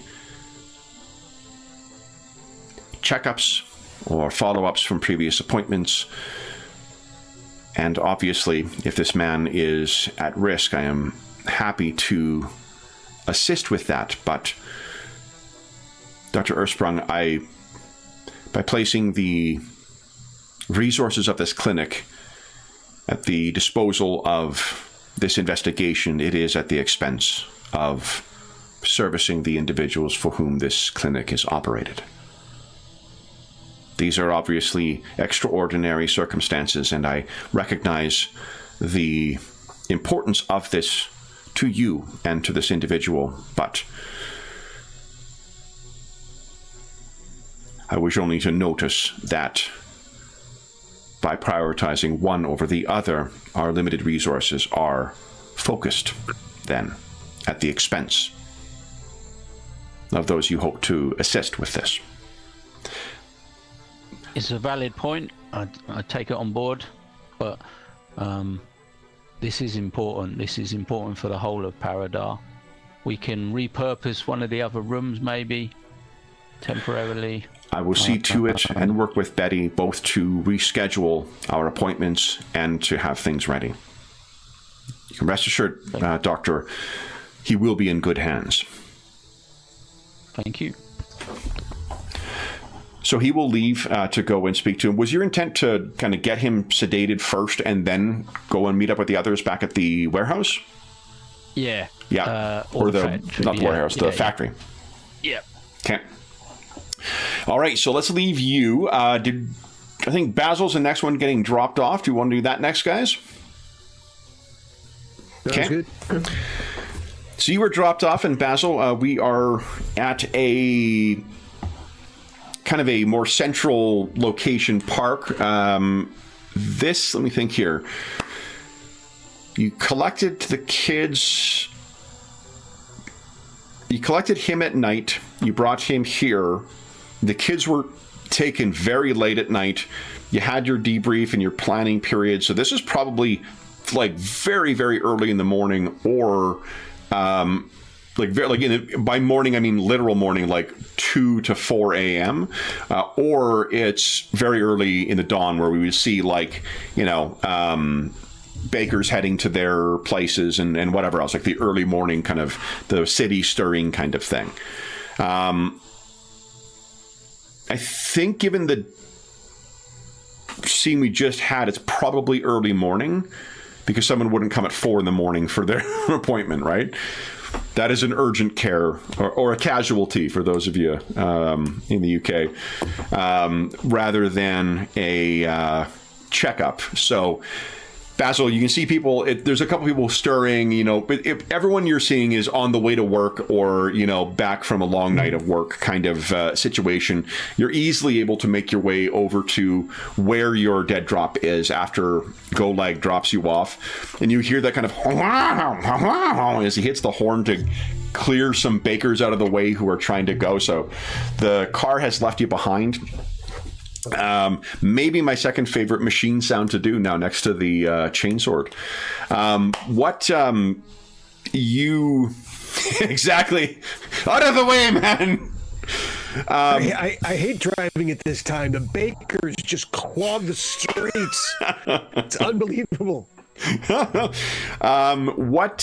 checkups or follow-ups from previous appointments. And obviously, if this man is at risk, I am happy to assist with that. But Dr. Ersprung, by placing the resources of this clinic at the disposal of this investigation, it is at the expense of servicing the individuals for whom this clinic is operated. These are obviously extraordinary circumstances, and I recognize the importance of this to you and to this individual, but I wish only to notice that by prioritizing one over the other, our limited resources are focused, then, at the expense of those you hope to assist with this. It's a valid point. I take it on board, but this is important. This is important for the whole of Paridar. We can repurpose one of the other rooms, maybe, temporarily. I will see to it and work with Betty both to reschedule our appointments and to have things ready. You can rest assured, Doctor, he will be in good hands. Thank you. So he will leave to go and speak to him. Was your intent to kind of get him sedated first and then go and meet up with the others back at the warehouse? Yeah. Yeah. Or the factory, not the warehouse, the factory. Yeah. Okay. All right, so let's leave you. I think Basil's the next one getting dropped off. Do you want to do that next, guys? Sounds good. So you were dropped off, and Basil, we are at a kind of a more central location park. Let me think here. You collected the kids. You collected him at night. You brought him here. The kids were taken very late at night. You had your debrief and your planning period. So this is probably like very, very early in the morning, or by morning I mean literal morning, like 2 to 4 a.m. Or it's very early in the dawn, where we would see bakers heading to their places and whatever else, like the early morning kind of the city stirring kind of thing. I think given the scene we just had, it's probably early morning, because someone wouldn't come at 4 in the morning for their appointment, right? That is an urgent care or a casualty for those of you in the UK, rather than a checkup. So, Basil, you can see people. There's a couple people stirring, but if everyone you're seeing is on the way to work or, back from a long night of work kind of situation. You're easily able to make your way over to where your dead drop is after Golag drops you off. And you hear that kind of as he hits the horn to clear some bakers out of the way who are trying to go. So the car has left you behind. Maybe my second favorite machine sound to do now, next to the chainsword. You exactly out of the way, man. I hate driving at this time. The bakers just clog the streets. It's unbelievable. What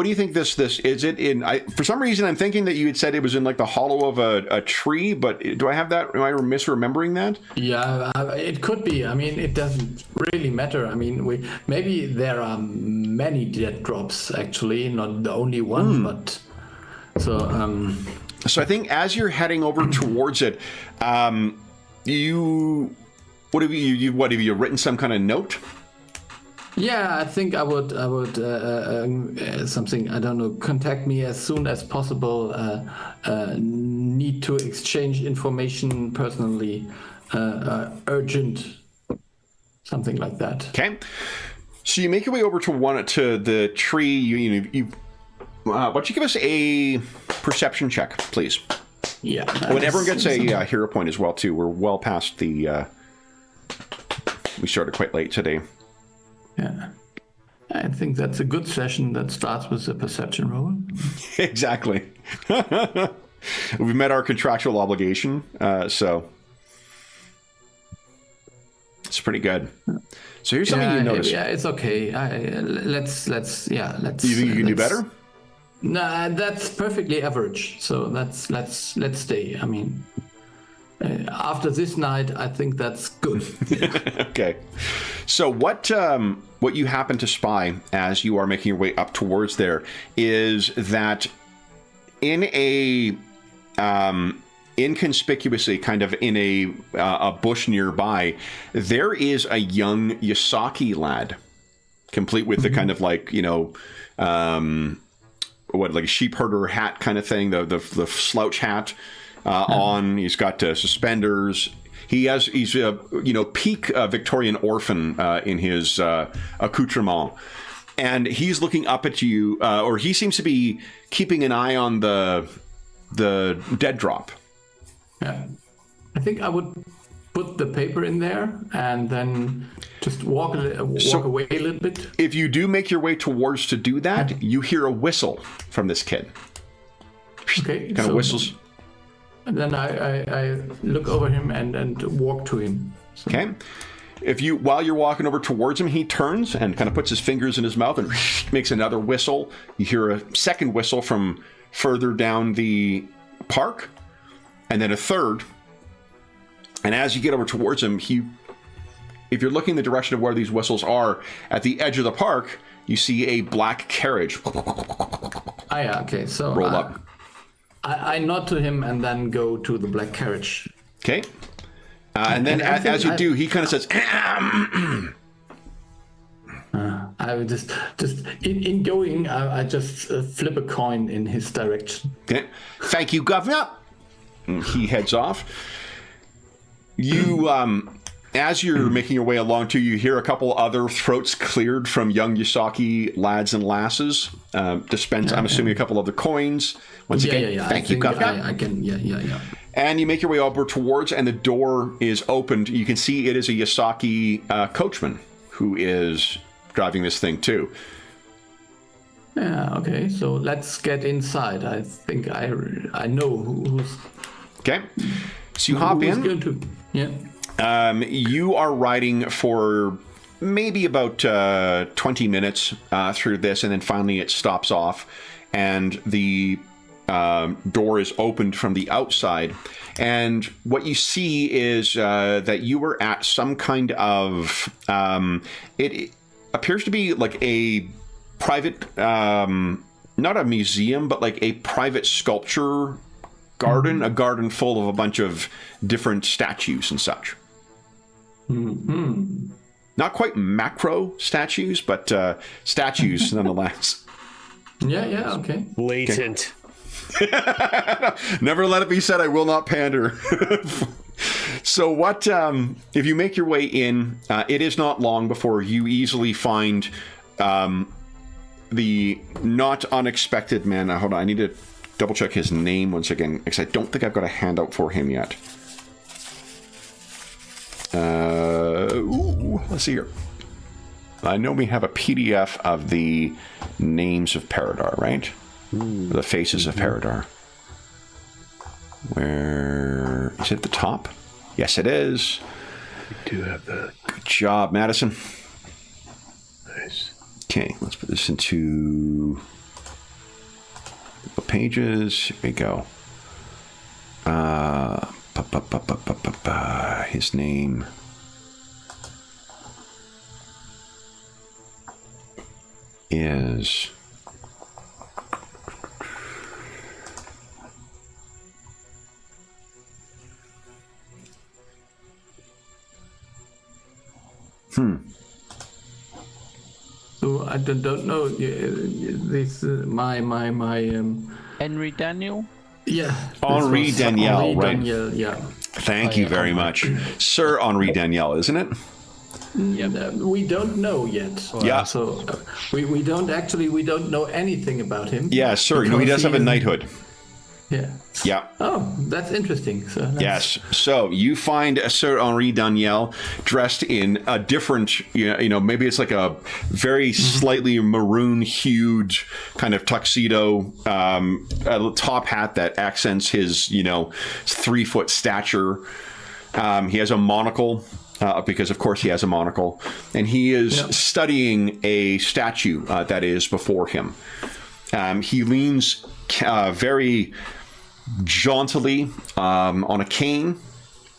do you think this is? It in? For some reason, I'm thinking that you had said it was in like the hollow of a tree, but do I have that? Am I misremembering that? Yeah, it could be. I mean, it doesn't really matter. I mean, maybe there are many dead drops actually, not the only one, but so. So I think as you're heading over towards it, what have you written some kind of note? Yeah, I think I would something, I don't know, contact me as soon as possible, need to exchange information personally, urgent, something like that. Okay. So you make your way over to the tree. Why don't you give us a perception check, please? Yeah. When everyone gets a hero point as well, too. We're well past the... we started quite late today. Yeah, I think that's a good session that starts with a perception roll. Exactly. We've met our contractual obligation, so it's pretty good. So here's something you notice. Yeah, it's okay. Let's. You think you can do better? Nah, that's perfectly average. So let's stay. I mean, after this night, I think that's good. Okay. So what you happen to spy as you are making your way up towards there is that in a inconspicuously, kind of in a bush nearby, there is a young Yasaki lad, complete with the kind of like like a sheep herder hat kind of thing, the slouch hat on. He's got suspenders. He's peak Victorian orphan in his accoutrement, and he's looking up at you, or he seems to be keeping an eye on the dead drop. Yeah, I think I would put the paper in there and then just walk away a little bit. If you do make your way towards to do that, you hear a whistle from this kid. Okay, kind of whistles. And then I look over him and walk to him. So. Okay. While you're walking over towards him, he turns and kind of puts his fingers in his mouth and makes another whistle. You hear a second whistle from further down the park. and then a third. And as you get over towards him, if you're looking the direction of where these whistles are, at the edge of the park, you see a black carriage. Ah, yeah, okay. So roll up. I nod to him and then go to the black carriage. Okay. And then as you do, he kind of says, I would just in going, I just flip a coin in his direction. okay. Thank you, Governor. And he heads off. You, as you're making your way along too, you hear a couple other throats cleared from young Yasaki lads and lasses. Dispense, I'm assuming, a couple other coins. Once again, thank you, Governor. I can, yeah. And you make your way over towards, and the door is opened. You can see it is a Yasaki coachman who is driving this thing too. Yeah, okay. So let's get inside. I think I know who's. Okay. So you hop in. Going to, yeah. You are riding for maybe about 20 minutes through this, and then finally it stops off, and the door is opened from the outside. And what you see is that you were at some kind of... it appears to be like a private... not a museum, but like a private sculpture garden, a garden full of a bunch of different statues and such. Mm-hmm. Not quite macro statues, but statues nonetheless. Yeah, okay. Blatant. Never let it be said I will not pander. So what, if you make your way in, it is not long before you easily find the not unexpected man. Now, hold on, I need to double check his name once again, because I don't think I've got a handout for him yet. Let's see here. I know we have a PDF of the names of Paridar, right? The faces of Paridar. Where is it at the top? Yes, it is. We do have that. Good job, Madison. Nice. Okay, let's put this into the pages. Here we go. His name is... So I don't know. This Henry Daniel? Yeah. Henri Daniel, Henri right? Daniel, yeah. Thank you very much. Sir Henri Daniel, isn't it? We don't know yet. Yeah. So we don't know anything about him. Yeah, sir. You know, he does have a knighthood. Yeah. Yeah. Oh, that's interesting. So Yes. So you find Sir Henri Daniel dressed in a different, you know, maybe it's like a very slightly maroon-hued kind of tuxedo, a top hat that accents his, 3-foot stature. He has a monocle. Because, of course, he has a monocle. And he is studying a statue that is before him. He leans very jauntily on a cane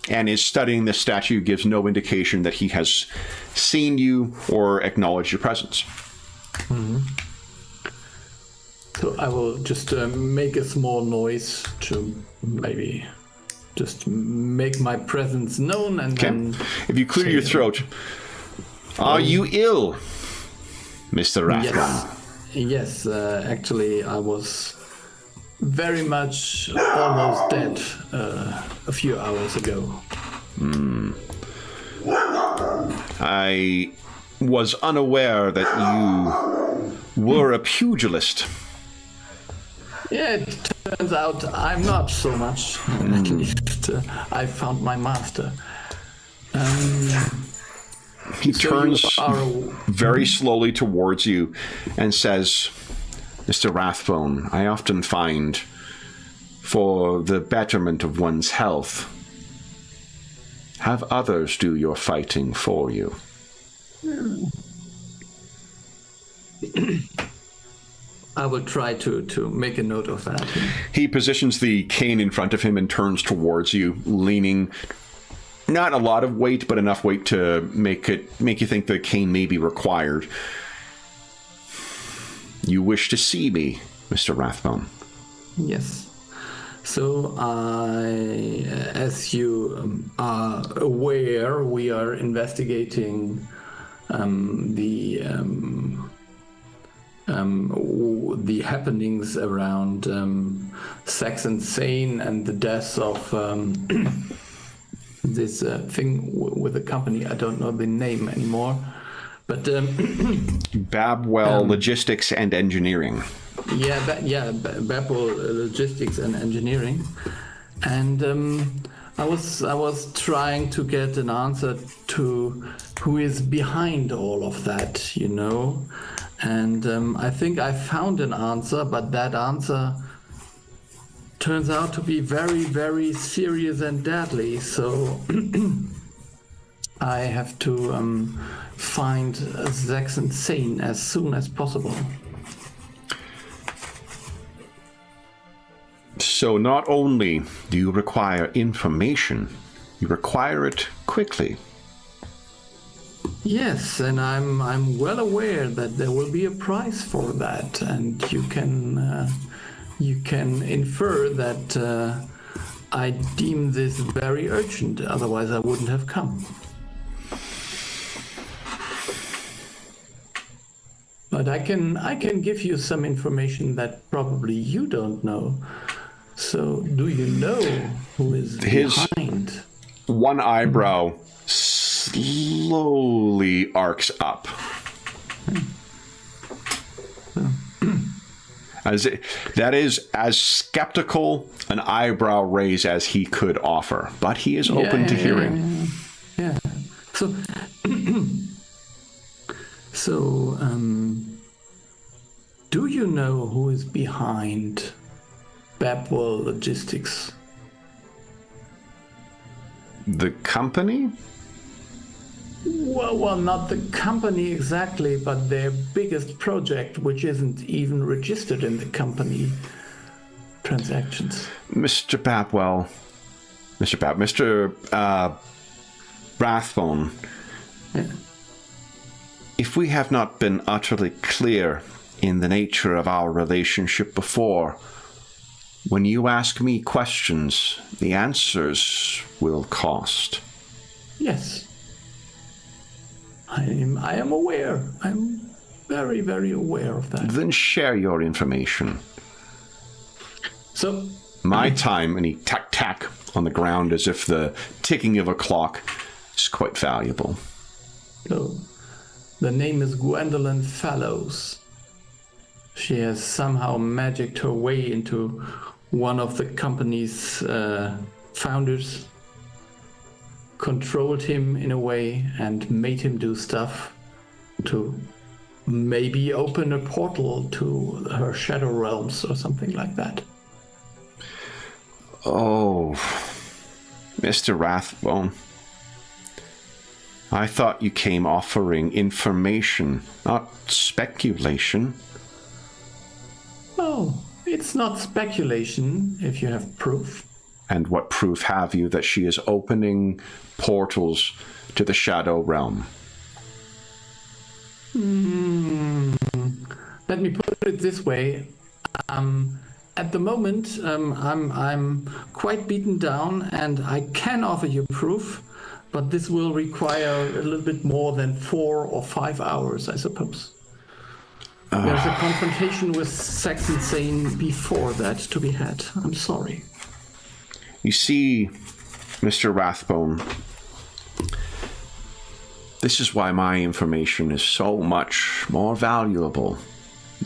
and is studying the statue, gives no indication that he has seen you or acknowledged your presence. Mm-hmm. So I will just make a small noise to maybe... just make my presence known, and then... If you clear your throat, are you ill, Mr. Rathbone? Yes, actually, I was very much almost dead a few hours ago. I was unaware that you were a pugilist. Yeah, it turns out I'm not so much. At least I found my master. He So turns you are very slowly towards you and says, Mr. Rathbone, I often find for the betterment of one's health, have others do your fighting for you. I will try to make a note of that. He positions the cane in front of him and turns towards you, leaning. Not a lot of weight, but enough weight to make you think the cane may be required. You wish to see me, Mr. Rathbone? Yes. So, as you are aware, we are investigating the happenings around Saxon Sane and the deaths of this thing with the company. I don't know the name anymore, but Babwell Logistics and Engineering. Babwell Logistics and Engineering, and I was trying to get an answer to who is behind all of that, you know, and I think I found an answer, but that answer turns out to be very, very serious and deadly. So I have to find Saxon Sane as soon as possible. So not only do you require information, you require it quickly. Yes, and I'm well aware that there will be a price for that, and you can infer that I deem this very urgent. Otherwise, I wouldn't have come. But I can give you some information that probably you don't know. So, do you know who is behind? One eyebrow slowly arcs up. That is as skeptical an eyebrow raise as he could offer, but he is open to hearing. Yeah. So, do you know who is behind Babwell Logistics? The company? Well, not the company exactly, but their biggest project, which isn't even registered in the company transactions. Mr. Rathbone. Yeah. If we have not been utterly clear in the nature of our relationship before, when you ask me questions, the answers will cost. Yes. I am aware. I'm very, very aware of that. Then share your information. So, My time, and he tack on the ground as if the ticking of a clock is quite valuable. so the name is Gwendolyn Fallows. She has somehow magicked her way into one of the company's founders, controlled him in a way, and made him do stuff to maybe open a portal to her shadow realms or something like that. Oh, Mr. Rathbone. I thought you came offering information, not speculation. Oh, it's not speculation if you have proof. And what proof have you that she is opening portals to the Shadow Realm? Let me put it this way. At the moment, I'm quite beaten down, and I can offer you proof, but this will require a little bit more than 4 or 5 hours, I suppose. There's a confrontation with Saxon Sane before that to be had. I'm sorry. You see, Mr. Rathbone, this is why my information is so much more valuable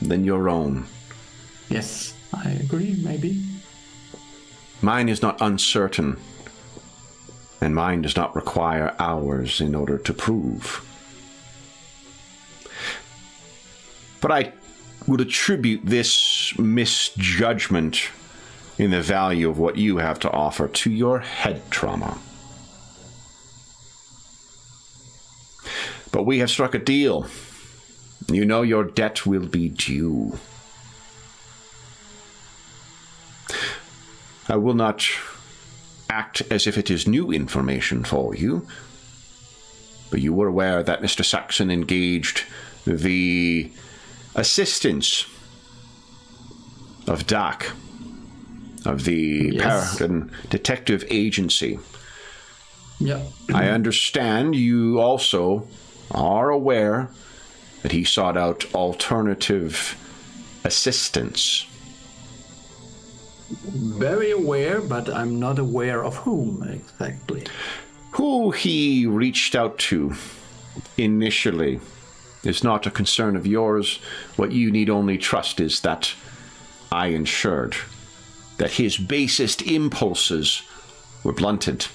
than your own. Yes, I agree, maybe. Mine is not uncertain, and mine does not require hours in order to prove. But I would attribute this misjudgment in the value of what you have to offer to your head trauma. But we have struck a deal. You know your debt will be due. I will not act as if it is new information for you, but you were aware that Mr. Saxon engaged the assistance of DAC, of the Paridar Detective Agency. Yeah. I understand you also are aware that he sought out alternative assistance. Very aware, but I'm not aware of whom exactly. Who he reached out to initially is not a concern of yours. What you need only trust is that I ensured that his basest impulses were blunted,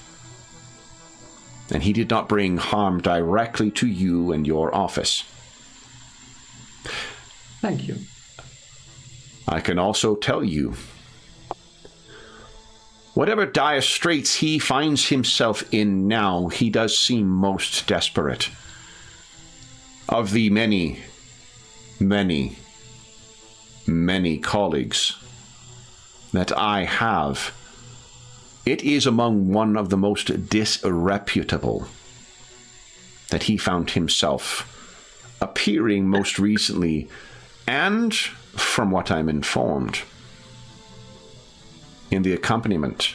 and he did not bring harm directly to you and your office. Thank you. I can also tell you, whatever dire straits he finds himself in now, he does seem most desperate. Of the many, many, many colleagues that I have, it is among one of the most disreputable that he found himself appearing most recently, and, from what I'm informed, in the accompaniment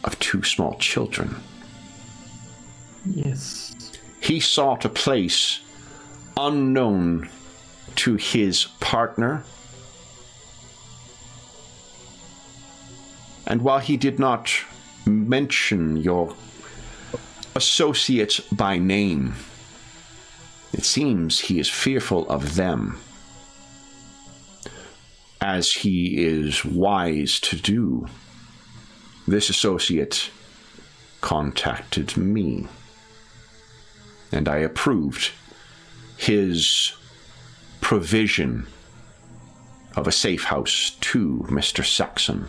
of 2 small children. Yes. He sought a place unknown to his partner, and while he did not mention your associates by name, it seems he is fearful of them, as he is wise to do. This associate contacted me, and I approved his provision of a safe house to Mr. Saxon.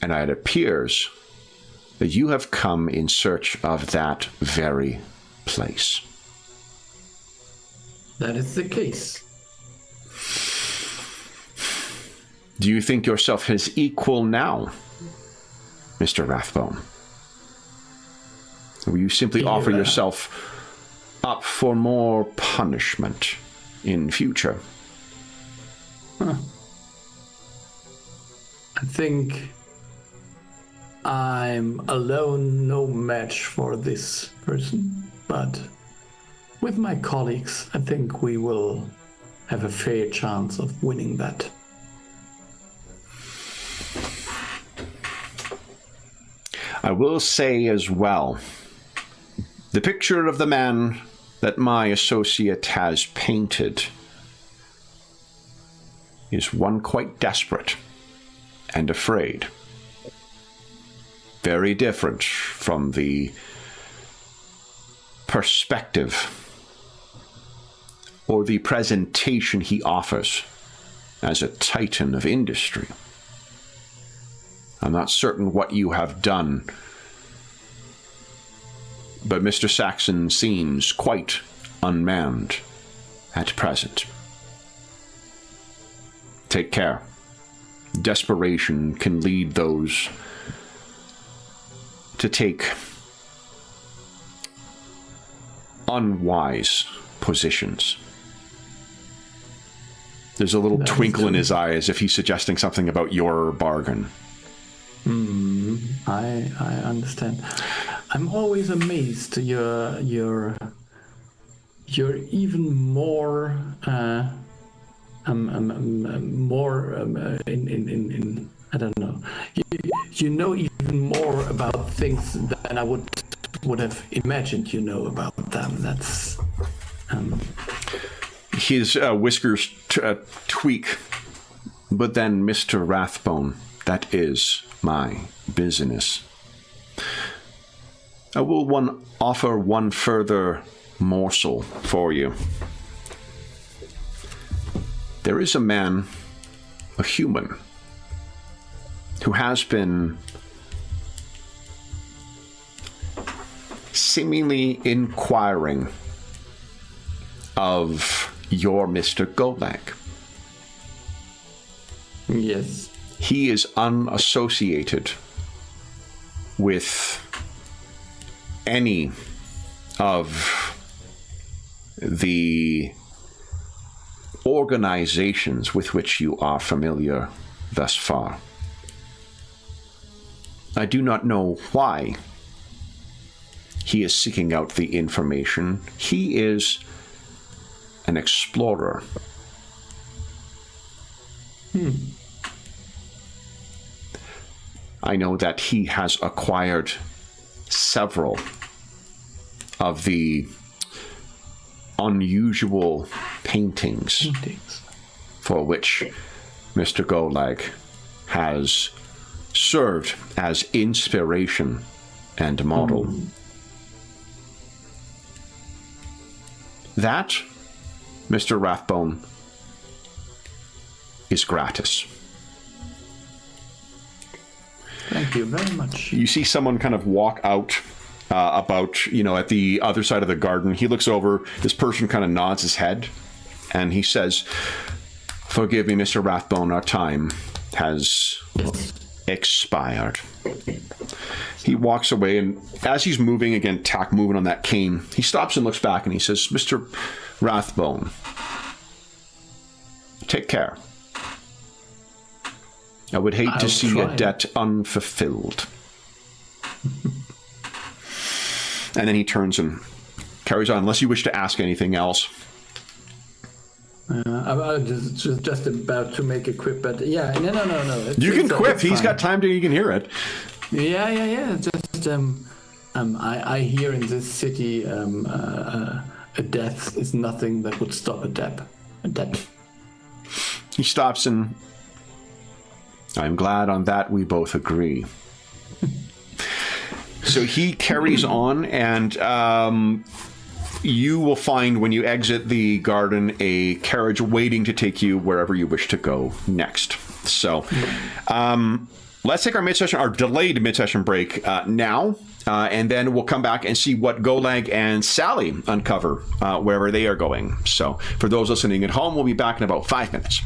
And it appears that you have come in search of that very place. That is the case. Do you think yourself his equal now, Mr. Rathbone? Or will you simply offer yourself up for more punishment in future? I think I'm alone no match for this person, but with my colleagues, I think we will have a fair chance of winning that. I will say as well, the picture of the man that my associate has painted is one quite desperate and afraid. Very different from the perspective or the presentation he offers as a titan of industry. I'm not certain what you have done, but Mr. Saxon seems quite unmanned at present. Take care. Desperation can lead those to take unwise positions. There's a little twinkle in his eye as if he's suggesting something about your bargain. I understand. I'm always amazed. You're even more in I don't know. You know even more about things than I would have imagined you know about them. That's His whiskers tweak, but then, Mr. Rathbone, that is my business. I will offer one further morsel for you. There is a man, a human, who has been seemingly inquiring of your Mr. Golak. Yes. He is unassociated with any of the organizations with which you are familiar thus far. I do not know why he is seeking out the information. He is an explorer. I know that he has acquired several of the unusual paintings for which Mr. Golag has served as inspiration and model. That, Mr. Rathbone, is gratis. Thank you very much. You see someone kind of walk out about, at the other side of the garden. He looks over, this person kind of nods his head, and he says, "Forgive me, Mr. Rathbone, our time has expired." He walks away, and as he's moving, again, moving on that cane, he stops and looks back, and he says, "Mr. Rathbone, take care. I would hate to see a debt unfulfilled." And then he turns and carries on, unless you wish to ask anything else. I was just about to make a quip, but yeah, no. You can quip. He's got time to. You can hear it. Yeah. Just I hear in this city a death is nothing that would stop a debt. He stops, and I'm glad on that we both agree. So he carries on, and you will find when you exit the garden a carriage waiting to take you wherever you wish to go next. So let's take our delayed mid-session break now, and then we'll come back and see what Golag and Sally uncover wherever they are going. So for those listening at home, we'll be back in about 5 minutes.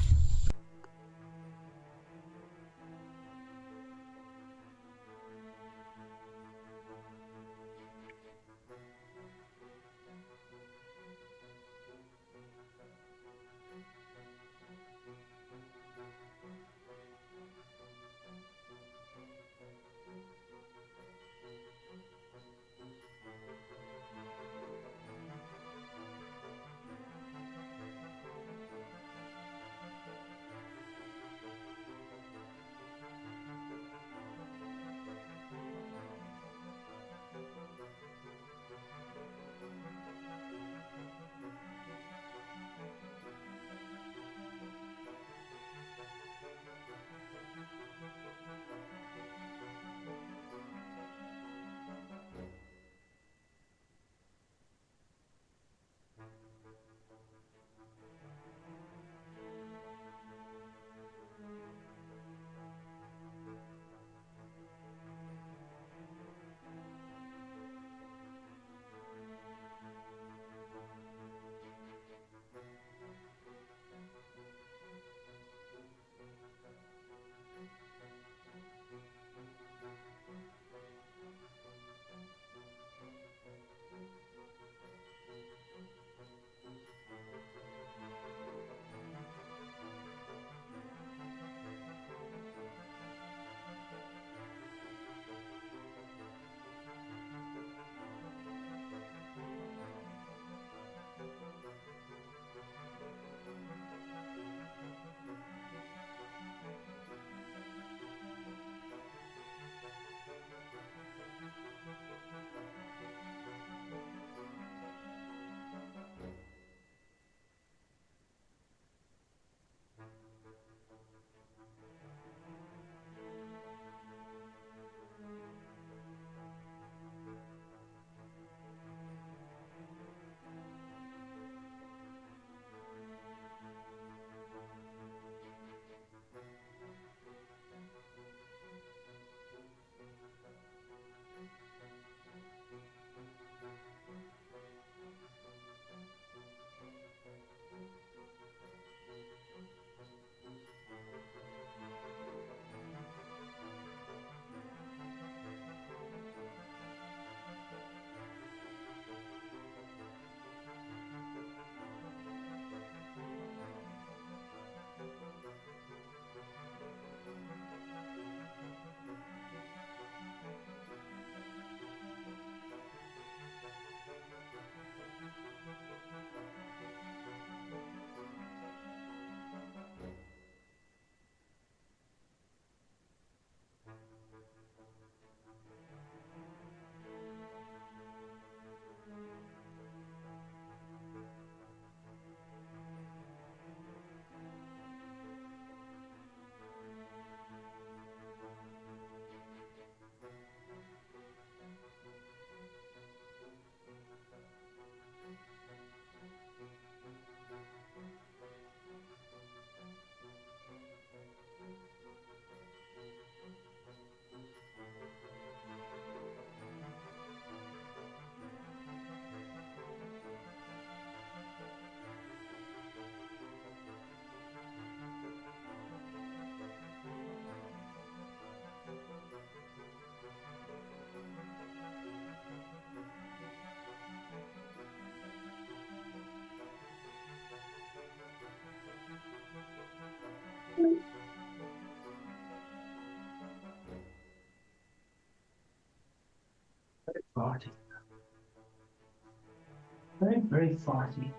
Very, very fighty.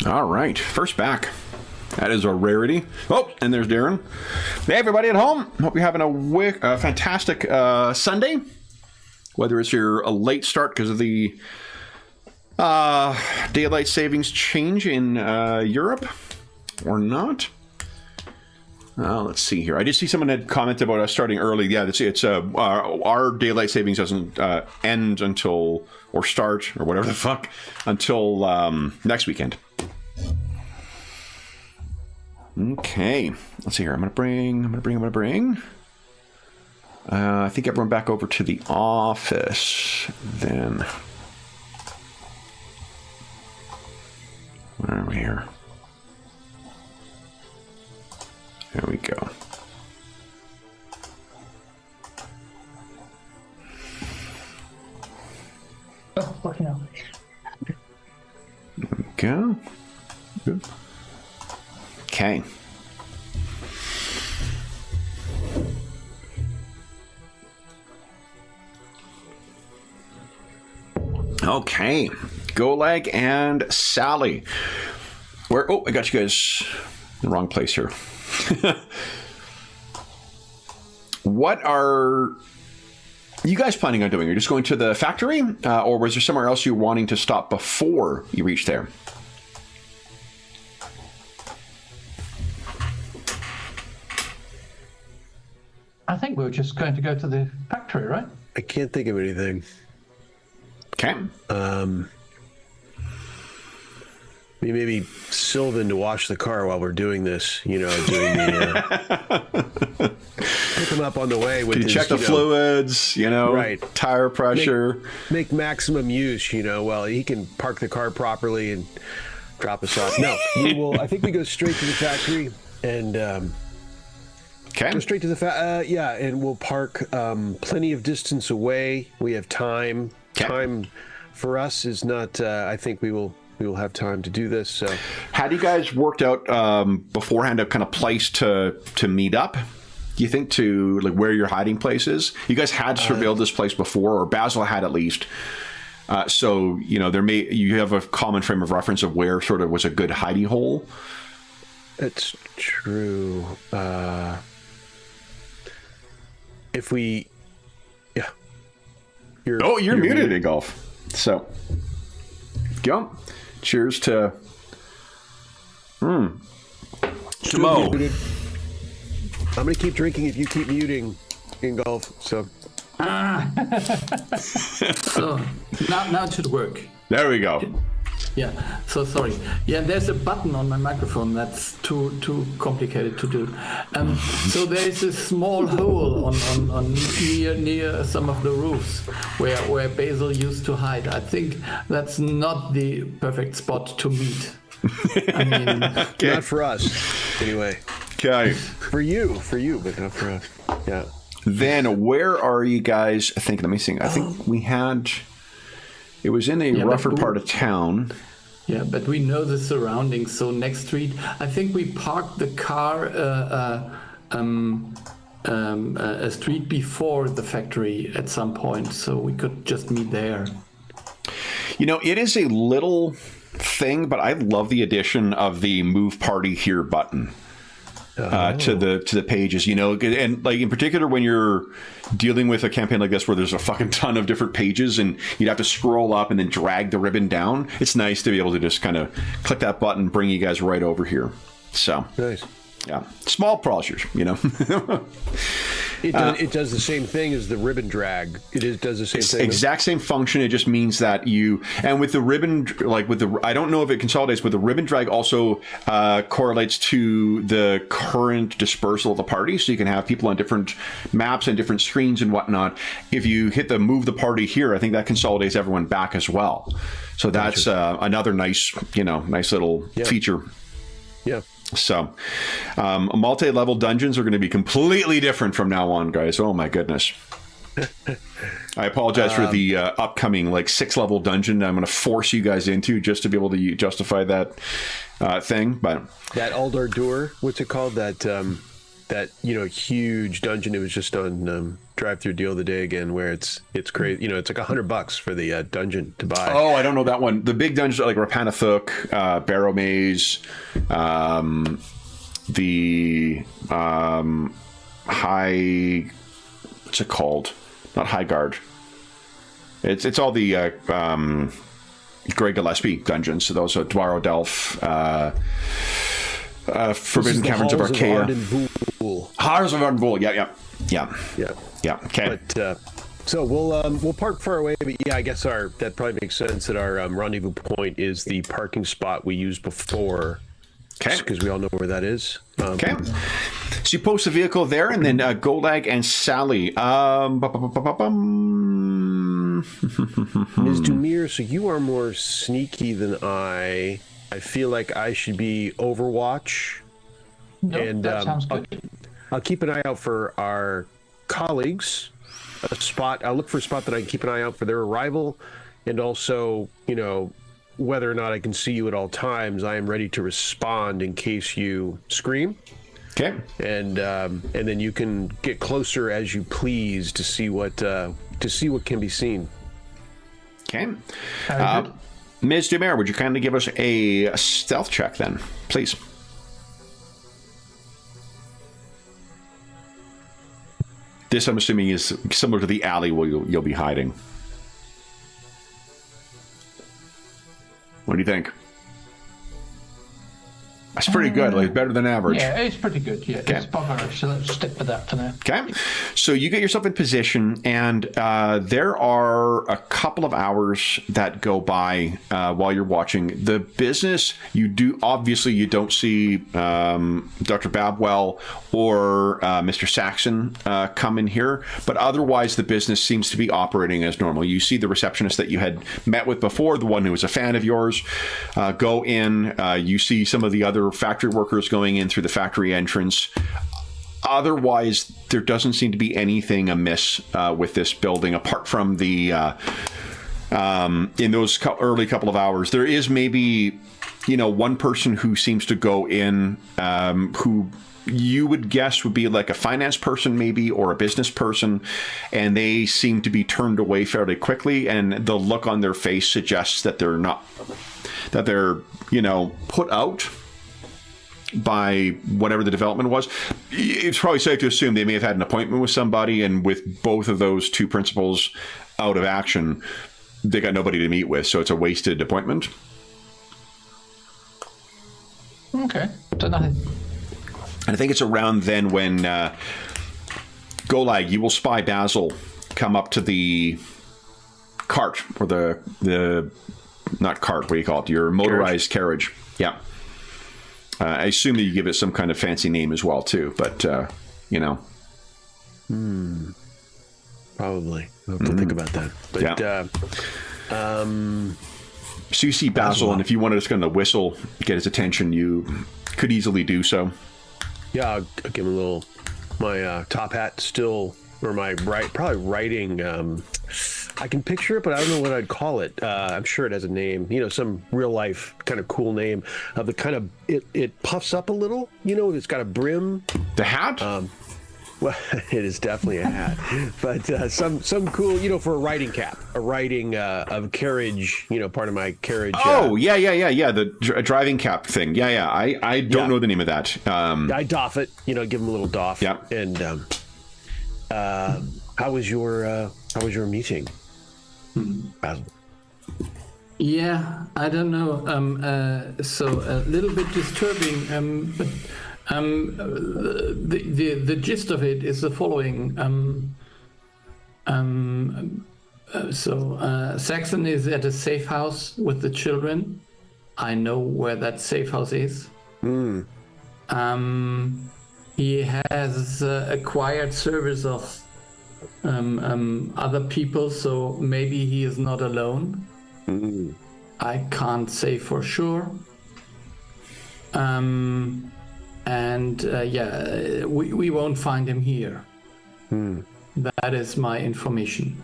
All right, first back. That is a rarity. Oh, and there's Darren. Hey, everybody at home. Hope you're having a fantastic Sunday. Whether it's your a late start because of the daylight savings change in Europe or not. Let's see here. I did see someone had commented about us starting early. Yeah, it's our daylight savings doesn't end until, or start, or whatever the fuck, until next weekend. Okay, let's see here. I'm gonna bring. I think everyone back over to the office then. Where are we here? There we go. Oh, fucking hell. There we go. Good. Okay. Okay. Golag and Sally. Where? Oh, I got you guys in the wrong place here. What are you guys planning on doing? Are you just going to the factory? Or was there somewhere else you're wanting to stop before you reach there? I think we were just going to go to the factory, right? I can't think of anything. Okay. Maybe Sylvan to wash the car while we're doing this. You know, doing the pick him up on the way with his, check the fluids. You know, right? Tire pressure. Make maximum use. You know, well, he can park the car properly and drop us off. No, we will. I think we go straight to the factory and. Okay. Go straight to the yeah, and we'll park plenty of distance away. We have time. Okay. Time for us is not. I think we will have time to do this. So, had you guys worked out beforehand a kind of place to meet up? Do you think to like where your hiding place is? You guys had surveilled this place before, or Basil had at least. So you know you have a common frame of reference of where sort of was a good hiding hole. It's true. If we, yeah. You're muted in golf. So, go. Cheers to. To Mo. I'm gonna keep drinking if you keep muting in golf. So. So now it should work. There we go. Yeah. So sorry. Yeah, there's a button on my microphone that's too complicated to do. So there is a small hole on near some of the roofs where Basil used to hide. I think that's not the perfect spot to meet. I mean, okay. Not for us, anyway. Okay. For you, but not for us. Yeah. Then where are you guys thinking? Let me think. I think we had. It was in a rougher part of town. Yeah, but we know the surroundings. So next street, I think we parked the car a street before the factory at some point, so we could just meet there. You know, it is a little thing, but I love the addition of the "Move Party Here" button. To the pages, you know, and like in particular when you're dealing with a campaign like this where there's a fucking ton of different pages and you'd have to scroll up and then drag the ribbon down. It's nice to be able to just kind of click that button, bring you guys right over here. So nice. Yeah, small pleasures, you know. It does the same thing as the ribbon drag. Does the same thing. Exact same function. It just means that and with the ribbon, I don't know if it consolidates, but the ribbon drag also correlates to the current dispersal of the party. So you can have people on different maps and different screens and whatnot. If you hit the move the party here, I think that consolidates everyone back as well. So that's another nice little feature. Yeah. So, multi-level dungeons are going to be completely different from now on, guys. Oh my goodness. I apologize for the upcoming 6-level dungeon I'm going to force you guys into just to be able to justify that thing. But that Aldar Door, what's it called? That huge dungeon. It was just on drive-through deal the day again, where it's crazy. It's like $100 for the dungeon to buy. Oh, I don't know that one. The big dungeons are like Rapanathuk, Barrow Maze, the High. What's it called? Not High Guard. It's all the Greg Gillespie dungeons. So those are Dwaro Delph. Forbidden Caverns of Archaea. Halls of Ardenpool. Yeah. Okay. But so we'll park far away. But yeah, I guess that probably makes sense that our rendezvous point is the parking spot we used before. Okay. Because we all know where that is. Okay. So you post the vehicle there, and then Golag and Sally. Ms. Dumir, so you are more sneaky than I. I feel like I should be Overwatch. No, And that sounds good. I'll keep an eye out for our colleagues. I'll look for a spot that I can keep an eye out for their arrival, and also, whether or not I can see you at all times. I am ready to respond in case you scream. Okay. And then you can get closer as you please to see what can be seen. Okay. Very good. Ms. Dumare, would you kindly give us a stealth check then, please? This, I'm assuming, is similar to the alley where you'll be hiding. What do you think? That's pretty good, better than average. Yeah, it's pretty good. Yeah, Okay. it's buggerish, so let's stick with that for now. Okay, so you get yourself in position, and there are a couple of hours that go by while you're watching the business. You don't see Dr. Babwell or Mr. Saxon come in here, but otherwise the business seems to be operating as normal. You see the receptionist that you had met with before, the one who was a fan of yours, go in. You see some of the other factory workers going in through the factory entrance. Otherwise, there doesn't seem to be anything amiss with this building, apart from the in those early couple of hours. There is maybe one person who seems to go in who you would guess would be like a finance person maybe, or a business person, and they seem to be turned away fairly quickly, and the look on their face suggests that they're put out by whatever the development was. It's probably safe to assume they may have had an appointment with somebody, and with both of those two principals out of action, they got nobody to meet with, so it's a wasted appointment. Okay, so nothing. And I think it's around then when Golag, you will spy Basil come up to the cart, or the not cart, what do you call it? Your motorized carriage. Yeah. I assume that you give it some kind of fancy name as well, too, but, Probably. I'll have to think about that. But, So you see Basil, and if you wanted to kind of whistle, get his attention, you could easily do so. Yeah, I'll give him my top hat still, or my probably writing. I can picture it, but I don't know what I'd call it. I'm sure it has a name, some real life kind of cool name of the kind of, it puffs up a little, it's got a brim. The hat? Well, it is definitely a hat, but some cool, for a riding cap, a riding of carriage, part of my carriage. Oh, yeah. The driving cap thing. Yeah. I don't know the name of that. I doff it, give him a little doff. Yeah. And how was your meeting, Basil? Yeah, I don't know. So a little bit disturbing, but The gist of it is the following. Saxon is at a safe house with the children. I know where that safe house is. He has acquired service of other people, so maybe he is not alone. I can't say for sure. We won't find him here. That is my information.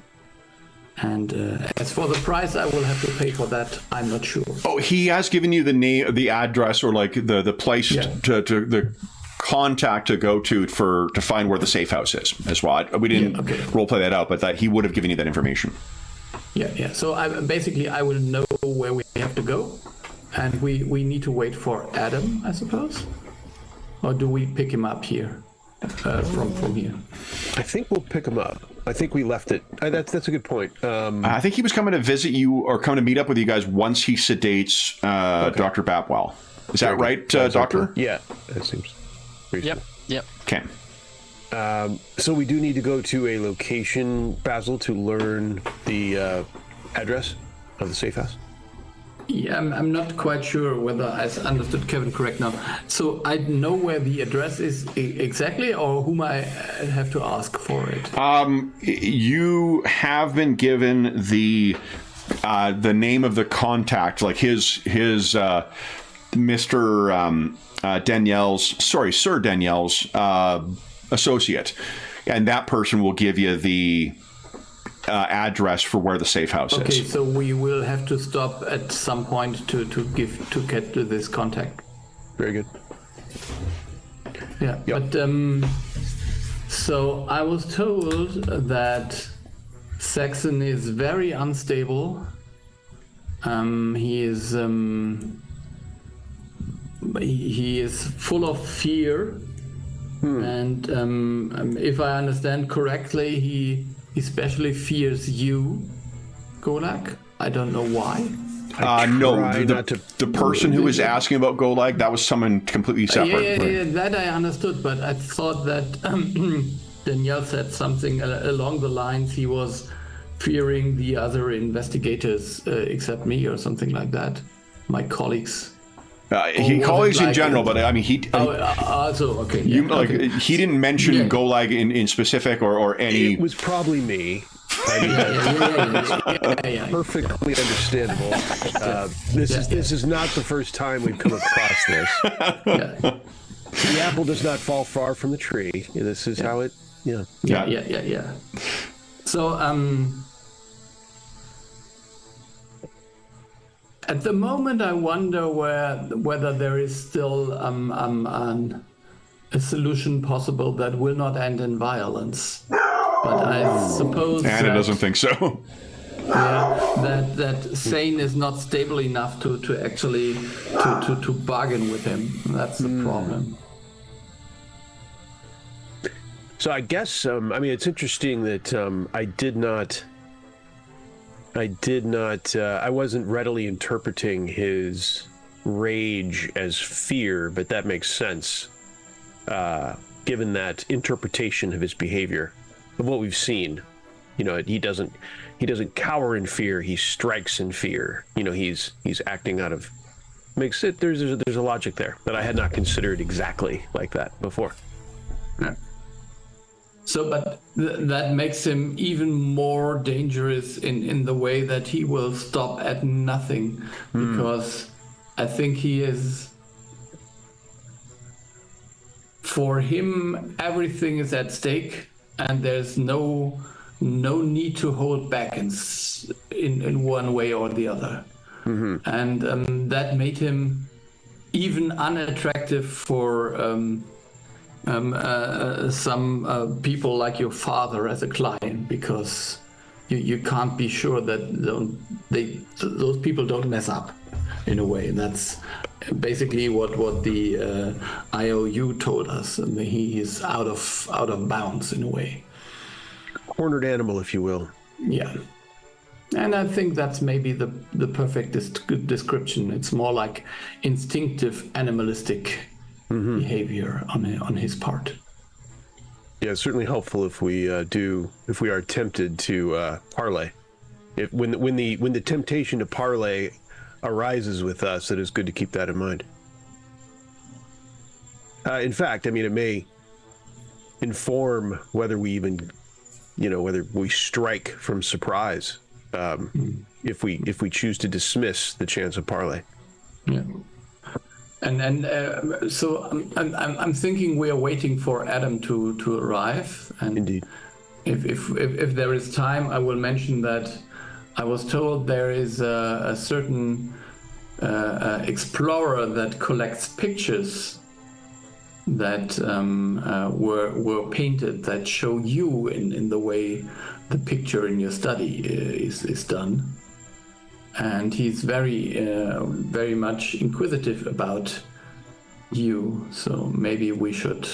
And as for the price I will have to pay for that, I'm not sure. Oh, he has given you the name, the address, or like the place to the contact to go to find where the safe house is as well. We didn't role play that out, but that he would have given you that information. Yeah. So I will know where we have to go, and we need to wait for Adam, I suppose, or do we pick him up here from here? I think we'll pick him up. I think we left it. That's a good point. I think he was coming to visit you or coming to meet up with you guys once he sedates Dr. Babwell. Is that right, Doctor? Yeah, that seems reasonable. Yep. Okay. So we do need to go to a location, Basil, to learn the address of the safe house. Yeah, I'm not quite sure whether I understood Kevin correct now. So I know where the address is exactly, or whom I have to ask for it. You have been given the name of the contact, like his Mr. Sir Danielle's associate, and that person will give you the address for where the safe house is. Okay, so we will have to stop at some point to get to this contact. Very good. Yeah, Yep. but so I was told that Saxon is very unstable. He is full of fear, and if I understand correctly, he especially fears you, Golak. I don't know why. No, the person who was asking about Golag, that was someone completely separate. Yeah, that I understood, but I thought that Danielle said something along the lines he was fearing the other investigators except me or something like that, my colleagues. Colleagues in general, but I mean, he didn't mention Golag in specific or any. It was probably me. Perfectly understandable. This is not the first time we've come across this. The apple does not fall far from the tree. This is how it. Yeah. So at the moment, I wonder whether there is still a solution possible that will not end in violence. But I suppose Anna doesn't think so. Yeah, that Sane is not stable enough to actually to bargain with him. That's the problem. So I guess I mean it's interesting that I wasn't readily interpreting his rage as fear, but that makes sense given that interpretation of his behavior, of what we've seen. You know, he doesn't cower in fear, he strikes in fear. You know, he's acting out of makes it there's a logic there that I had not considered exactly like that before. Yeah. So, but that makes him even more dangerous in the way that he will stop at nothing, because I think he is, for him, everything is at stake, and there's no need to hold back in one way or the other. And that made him even unattractive for some people like your father as a client, because you can't be sure that those people don't mess up in a way. And that's basically what the IOU told us. I mean, he is out of bounds in a way. Cornered animal, if you will. Yeah. And I think that's maybe the perfect description. It's more like instinctive, animalistic behavior on his part. Yeah, it's certainly helpful if we are tempted to parlay. When the temptation to parlay arises with us, it is good to keep that in mind. In fact, I mean, it may inform whether we even, whether we strike from surprise, if we choose to dismiss the chance of parlay. Yeah. And so I'm thinking we are waiting for Adam to arrive. And Indeed. If there is time, I will mention that I was told there is a certain explorer that collects pictures that were painted that show you in the way the picture in your study is done. And he's very much inquisitive about you. So maybe we should,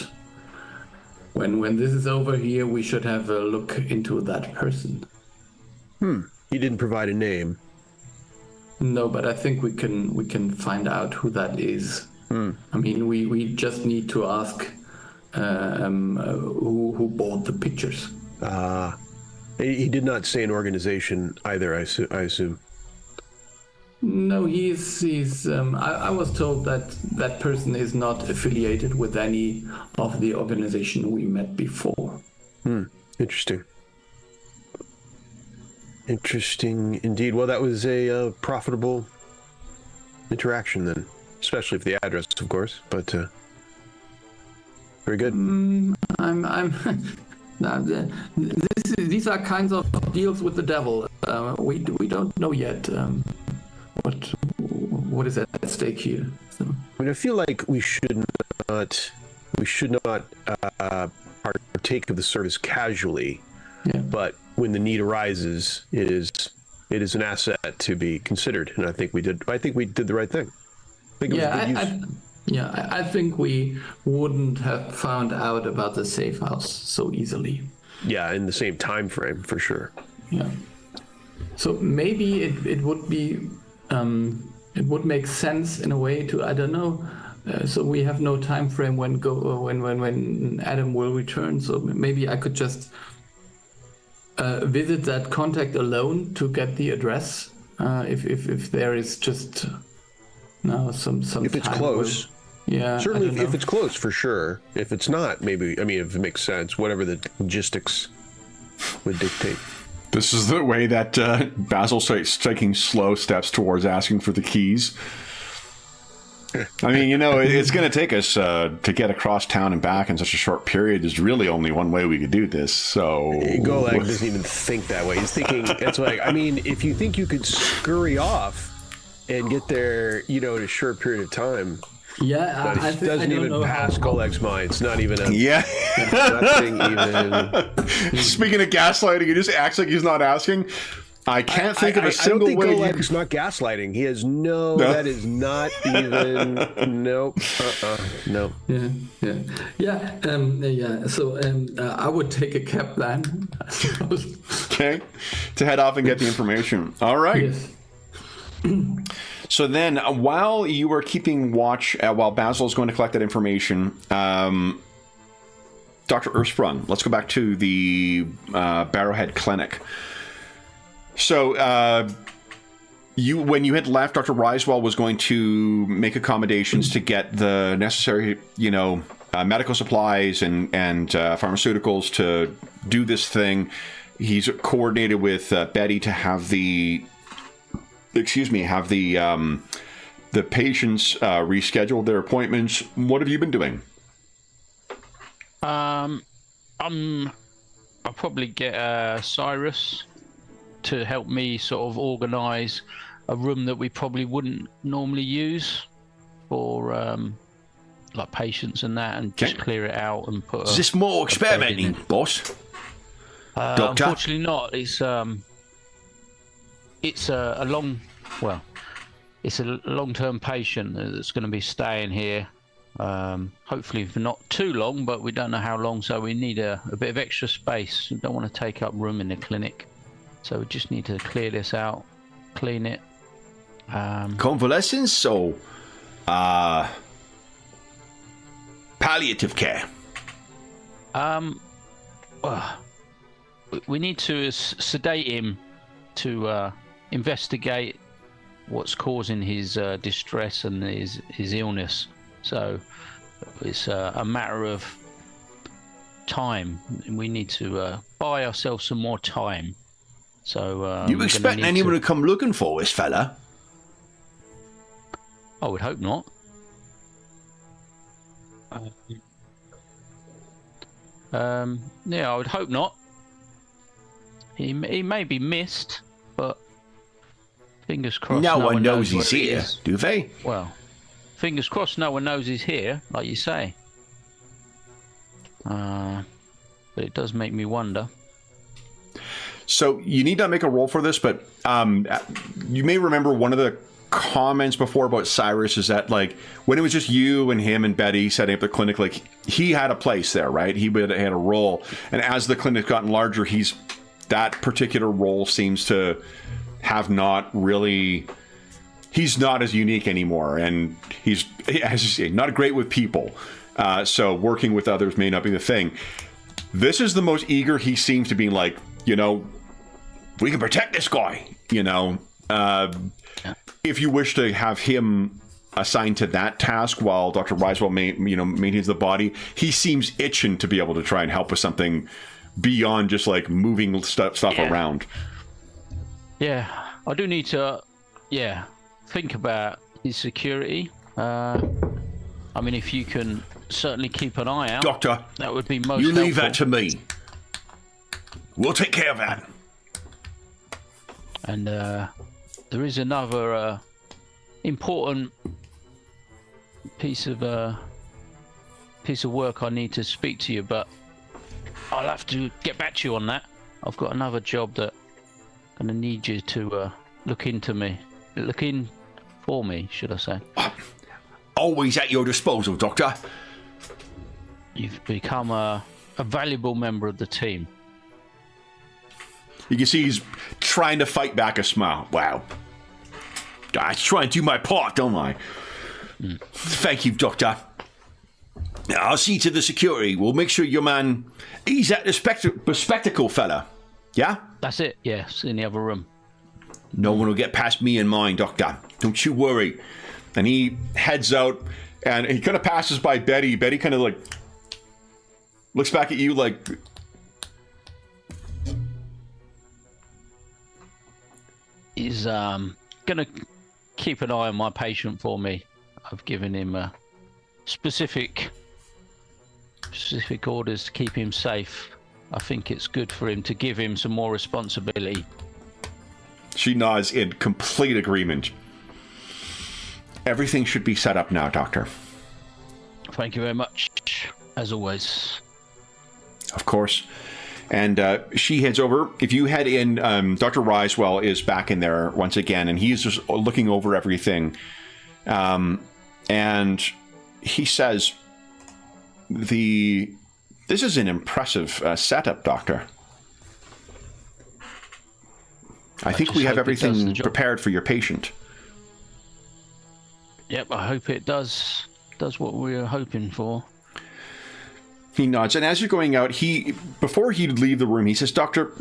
when this is over here, we should have a look into that person. He didn't provide a name. No, but I think we can find out who that is. I mean, we just need to ask who bought the pictures. He did not say an organization either, I assume. No, he's. I was told that person is not affiliated with any of the organization we met before. Interesting. Interesting indeed. Well, that was a profitable interaction then, especially for the address, of course. But very good. These are kinds of deals with the devil. We don't know yet what is at stake here. So. I mean, I feel like we should not partake of the service casually. Yeah. But when the need arises, it is an asset to be considered, and I think we did the right thing. I think we wouldn't have found out about the safe house so easily. Yeah, in the same time frame, for sure. Yeah. So maybe it would be it would make sense in a way to, I don't know. So we have no time frame when Adam will return. So maybe I could just visit that contact alone to get the address. If there is just some if it's time close. Yeah, certainly if it's close, for sure. If it's not, maybe, I mean, if it makes sense, whatever the logistics would dictate. This is the way that Basil starts taking slow steps towards asking for the keys. I mean, it's going to take us to get across town and back in such a short period. There's really only one way we could do this, so... Golak doesn't even think that way. He's thinking, it's like, I mean, if you think you could scurry off and get there, in a short period of time... Yeah, it doesn't even pass Golak's mind. It's not even a... Yeah. Nothing even... Speaking of gaslighting, he just acts like he's not asking. I can't think of a single way. I don't think Golak's not gaslighting. He has no, that is not even... Nope. No. Yeah. So I would take a cab then, I suppose. Okay. To head off and get the information. All right. Yes. So then, while you were keeping watch, while Basil is going to collect that information, Dr. Earthsprung, let's go back to the Barrowhead Clinic. So, when you had left, Dr. Risewell was going to make accommodations to get the necessary, medical supplies and pharmaceuticals to do this thing. He's coordinated with Betty to have the patients reschedule their appointments. What have you been doing? I'll probably get Cyrus to help me sort of organise a room that we probably wouldn't normally use for like patients and that, and just clear it out and put. Is this more experimenting, boss? Doctor? Unfortunately not. It's a long-term patient that's going to be staying here. Hopefully for not too long, but we don't know how long, so we need a bit of extra space. We don't want to take up room in the clinic, so we just need to clear this out, clean it. Convalescence or palliative care? We need to sedate him to investigate what's causing his distress and his illness. So it's a matter of time. We need to buy ourselves some more time. So You expect anyone to come looking for this fella? I would hope not. Yeah, I would hope not. He may be missed, but fingers crossed. No one knows he's here, do they? Well, fingers crossed no one knows he's here, like you say. But it does make me wonder. So you need not make a roll for this, but you may remember one of the comments before about Cyrus is that, like, when it was just you and him and Betty setting up the clinic, like, he had a place there, right? He had a role. And as the clinic's gotten larger, that particular role seems to have not really... He's not as unique anymore. And he's, as you say, not great with people. So working with others may not be the thing. This is the most eager he seems to be, like, you know, we can protect this guy, you know. If you wish to have him assigned to that task while Dr. Risewell maintains the body, he seems itching to be able to try and help with something beyond just like moving stuff around. Yeah, I do need to, think about his security. I mean, if you can certainly keep an eye out, Doctor, that would be most you leave helpful. that to me. We'll take care of that. And there is another important piece of work I need to speak to you, but I'll have to get back to you on that. I've got another job that I'm gonna need you to look in for me, should I say? Always at your disposal, Doctor. You've become a valuable member of the team. You can see he's trying to fight back a smile. Wow. I try and do my part, don't I? Thank you, Doctor. I'll see to the security. We'll make sure your man... He's at the spectacle fella. Yeah? That's it, yes, in the other room. No one will get past me and mine, Doctor. Don't you worry. And he heads out, and he kind of passes by Betty. Betty kind of, like, looks back at you like... He's gonna keep an eye on my patient for me. I've given him specific orders to keep him safe. I think it's good for him to give him some more responsibility. She nods in complete agreement. Everything should be set up now, Doctor. Thank you very much, as always. Of course. And she heads over. If you head in, Dr. Risewell is back in there once again, and he's just looking over everything. And he says, this is an impressive setup, Doctor. I think we have everything prepared for your patient. Yep, I hope it does what we were hoping for. He nods, and as you're going out, before he'd leave the room, he says, Doctor,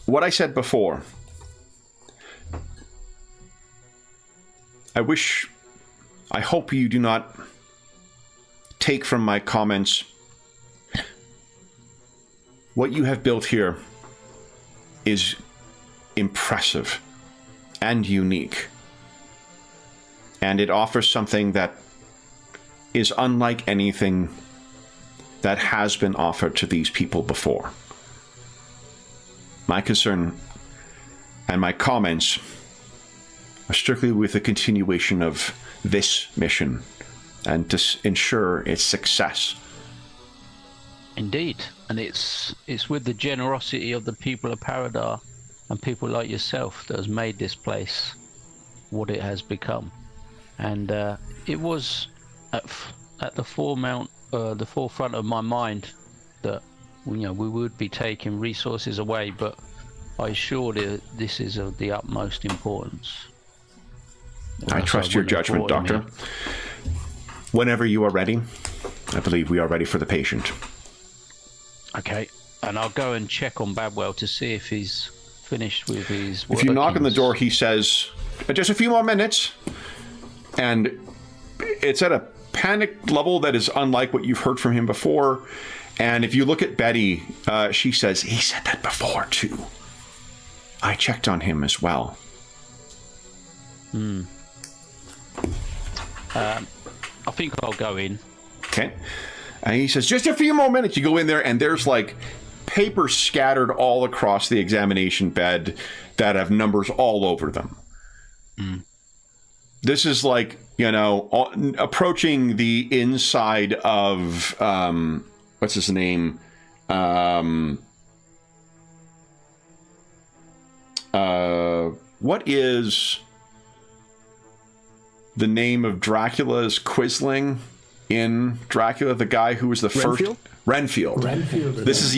what I said before, I hope you do not take from my comments. What you have built here is impressive and unique, and it offers something that is unlike anything that has been offered to these people before. My concern and my comments are strictly with the continuation of this mission and to ensure its success. Indeed, and it's with the generosity of the people of Paridar and people like yourself that has made this place what it has become. And it was at the forefront of my mind that we would be taking resources away, but I assure you this is of the utmost importance. I trust your judgment, Doctor. Whenever you are ready, I believe we are ready for the patient. Okay, and I'll go and check on Babwell to see if he's finished with his If you knock on the workings. door, he says, just a few more minutes. And it's at a panic level that is unlike what you've heard from him before. And if you look at Betty, she says, he said that before, too. I checked on him as well. I think I'll go in. Okay. And he says, just a few more minutes. You go in there, and there's like paper scattered all across the examination bed that have numbers all over them. This is like, approaching the inside of, what's his name? What is the name of Dracula's Quisling in Dracula? The guy who was the first... Renfield. This is,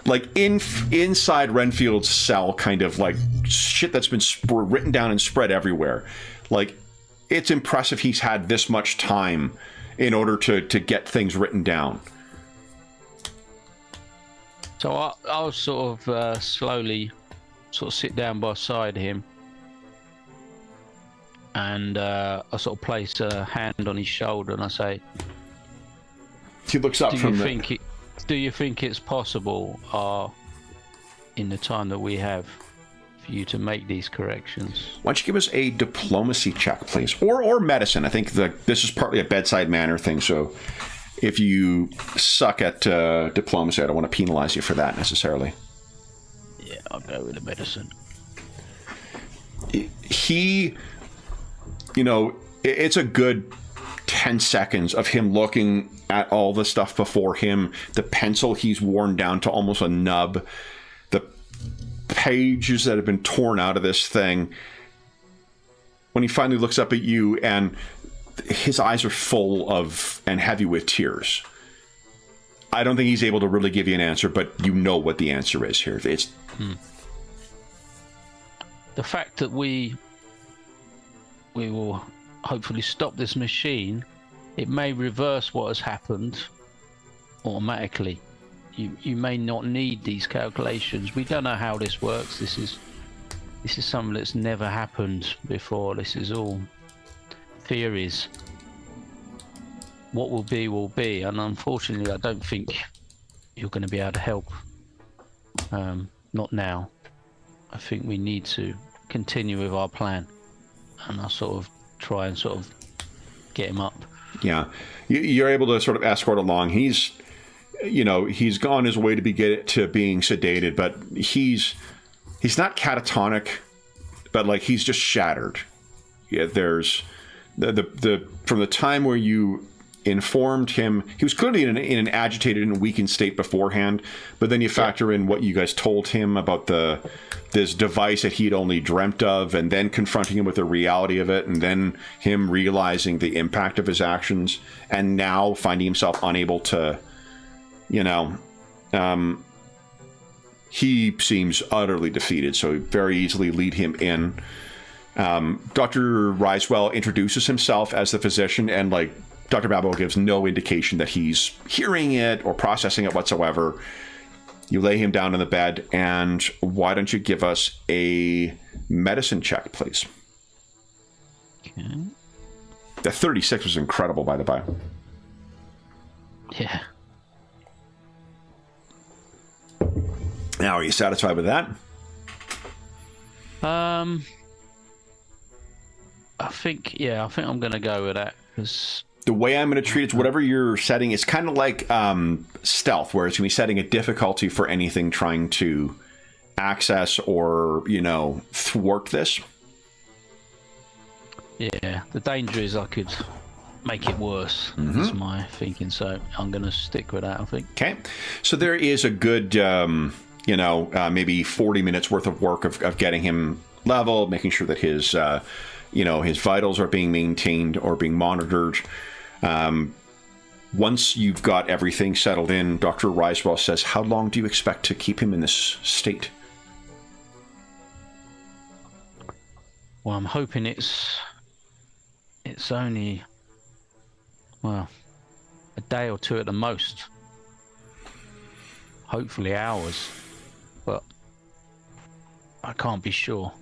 like inside Renfield's cell, kind of like shit that's been written down and spread everywhere. Like, it's impressive he's had this much time in order to get things written down. So I'll sort of slowly sort of sit down beside him, and I sort of place a hand on his shoulder, and I say, he looks up from the... Do you think it's possible, in the time that we have, for you to make these corrections? Why don't you give us a diplomacy check, please? Or medicine. I think this is partly a bedside manner thing, so if you suck at diplomacy, I don't want to penalize you for that necessarily. Yeah, I'll go with the medicine. He, it's a good 10 seconds of him looking at all the stuff before him, the pencil he's worn down to almost a nub, the pages that have been torn out of this thing. When he finally looks up at you, and his eyes are full of and heavy with tears. I don't think he's able to really give you an answer, but you know what the answer is here. It's the fact that we will hopefully stop this machine. It may reverse what has happened automatically. You may not need these calculations. We don't know how this works. This is something that's never happened before. This is all theories. What will be, and unfortunately I don't think you're going to be able to help. Not now. I think we need to continue with our plan, and I'll sort of try and sort of get him up. Yeah, you're able to sort of escort along. He's gone his way to being sedated, but he's not catatonic, but like he's just shattered. Yeah, there's the from the time where you informed him, he was clearly in an agitated and weakened state beforehand, but then you factor in what you guys told him about this device that he'd only dreamt of, and then confronting him with the reality of it, and then him realizing the impact of his actions, and now finding himself unable to, he seems utterly defeated, so very easily lead him in. Dr. Risewell introduces himself as the physician, and like Dr. Babel gives no indication that he's hearing it or processing it whatsoever. You lay him down in the bed, and why don't you give us a medicine check, please? Okay. That 36 was incredible, by the by. Yeah. Now, are you satisfied with that? I think I'm going to go with that, because the way I'm going to treat it is whatever you're setting is kind of like stealth, where it's going to be setting a difficulty for anything trying to access or, thwart this. Yeah, the danger is I could make it worse. That's my thinking, so I'm going to stick with that, I think. Okay. So there is a good, maybe 40 minutes worth of work of getting him level, making sure that his vitals are being maintained or being monitored. Once you've got everything settled in, Dr. Risewell says, how long do you expect to keep him in this state? Well, I'm hoping it's only well, a day or two at the most. Hopefully hours, but I can't be sure.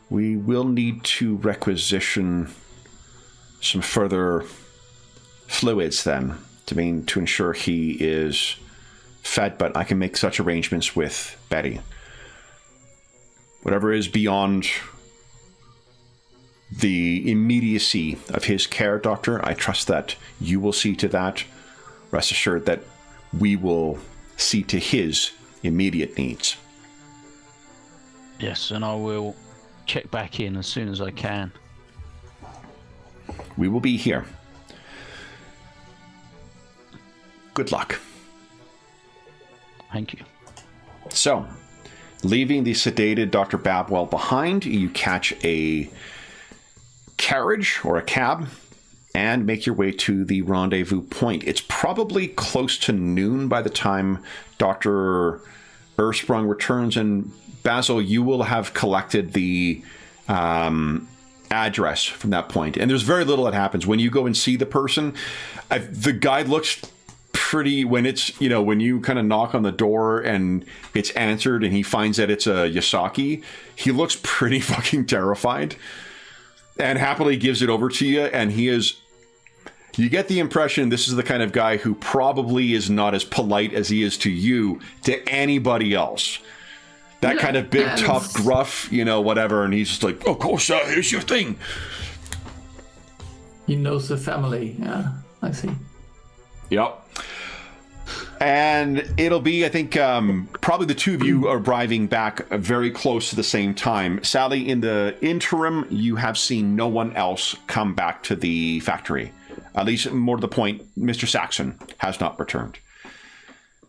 We will need to requisition some further fluids then to ensure he is fed, but I can make such arrangements with Betty. Whatever is beyond the immediacy of his care, Doctor, I trust that you will see to that. Rest assured that we will see to his immediate needs. Yes, and I will check back in as soon as I can. We will be here. Good luck. Thank you. So, leaving the sedated Dr. Babwell behind, you catch a carriage or a cab and make your way to the rendezvous point. It's probably close to noon by the time Dr. Ursprung returns, and Basil, you will have collected the address from that point. And there's very little that happens. When you go and see the person, the guide looks pretty, when it's, when you kind of knock on the door and it's answered and he finds that it's a Yasaki, he looks pretty fucking terrified and happily gives it over to you. And you get the impression this is the kind of guy who probably is not as polite as he is to you, to anybody else. That kind of big, tough, gruff, whatever. And he's just like, of course, here's your thing. He knows the family. Yeah, I see. Yep. And it'll be, I think, probably the two of you are arriving back very close to the same time. Sally, in the interim, you have seen no one else come back to the factory. At least more to the point, Mr. Saxon has not returned.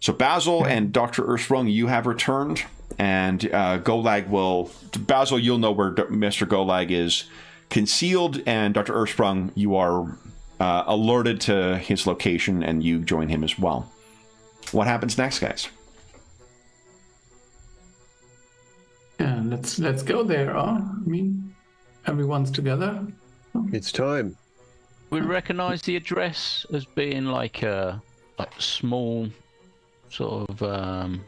So Basil and Dr. Ursprung, you have returned. And Golag Basil, you'll know where Mr. Golag is concealed. And Dr. Ursprung, you are alerted to his location and you join him as well. What happens next, guys? Yeah, let's go there. Everyone's together. It's time. We recognize the address as being like a small sort of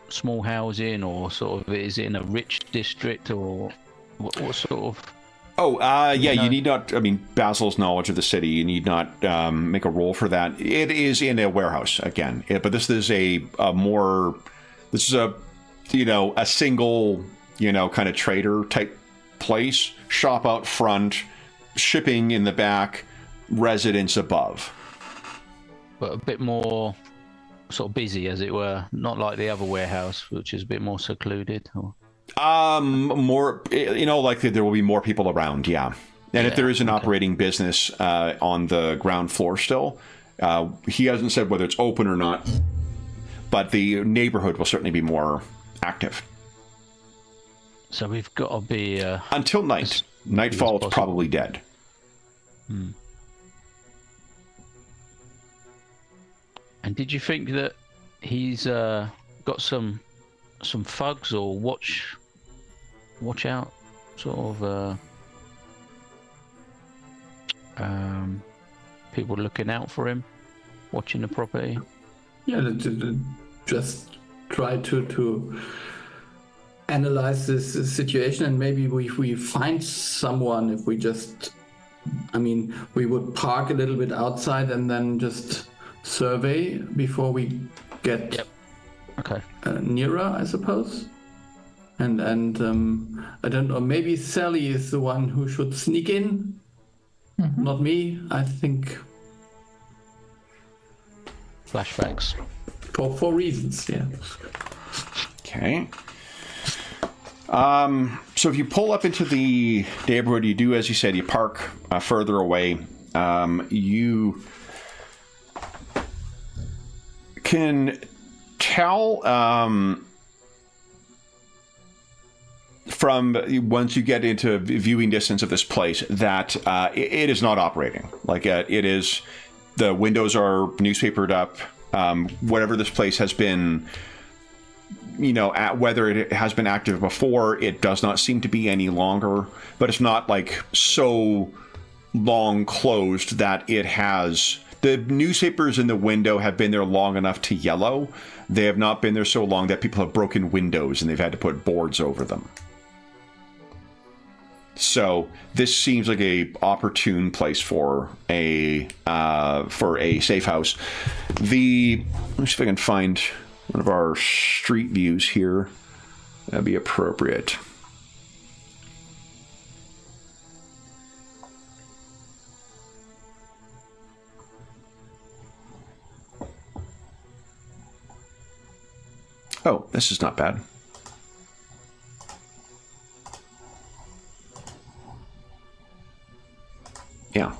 small housing, or sort of is it in a rich district, or what sort of? You need not, Basil's knowledge of the city, you need not make a roll for that. It is in a warehouse, again. But this is a single, kind of trader type place. Shop out front, shipping in the back, residence above. But a bit more sort of busy, as it were. Not like the other warehouse, which is a bit more secluded. Or... more, likely there will be more people around, yeah. And if there is an operating business on the ground floor still, he hasn't said whether it's open or not, but the neighborhood will certainly be more active. So we've got to be... until night. Nightfall, it's probably dead. And did you think that he's got some thugs or watch out sort of people looking out for him, watching the property? Yeah, just try to analyze this situation, and maybe if we find someone, if we just, we would park a little bit outside and then just survey before we get nearer, I suppose. And I don't know, maybe Sally is the one who should sneak in, not me. I think flashbacks for reasons, yeah. Okay. So if you pull up into the neighborhood, you do, as you said, you park further away. You can tell from once you get into viewing distance of this place that it is not operating. Like it is, the windows are newspapered up. Whatever this place has been whether it has been active before, it does not seem to be any longer, but it's not like so long closed that it has. The newspapers in the window have been there long enough to yellow. They have not been there so long that people have broken windows and they've had to put boards over them. So this seems like a opportune place for a safe house. Let me see if I can find one of our street views here. That'd be appropriate. Oh, this is not bad. Yeah.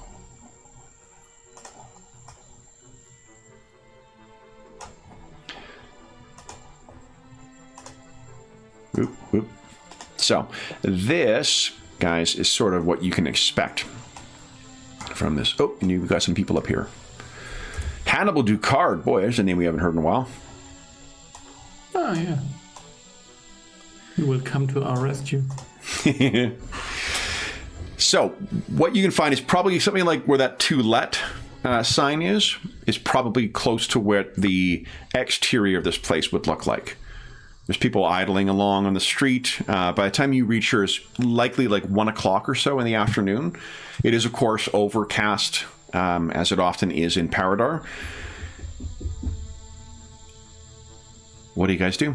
Whoop, whoop. So this, guys, is sort of what you can expect from this. Oh, and you've got some people up here. Hannibal Ducard. Boy, there's a name we haven't heard in a while. Oh, yeah. He will come to our rescue. So, what you can find is probably something like where that "To Let" sign is probably close to where the exterior of this place would look like. There's people idling along on the street. By the time you reach here, it's likely like 1 o'clock or so in the afternoon. It is, of course, overcast, as it often is in Paridar. What do you guys do?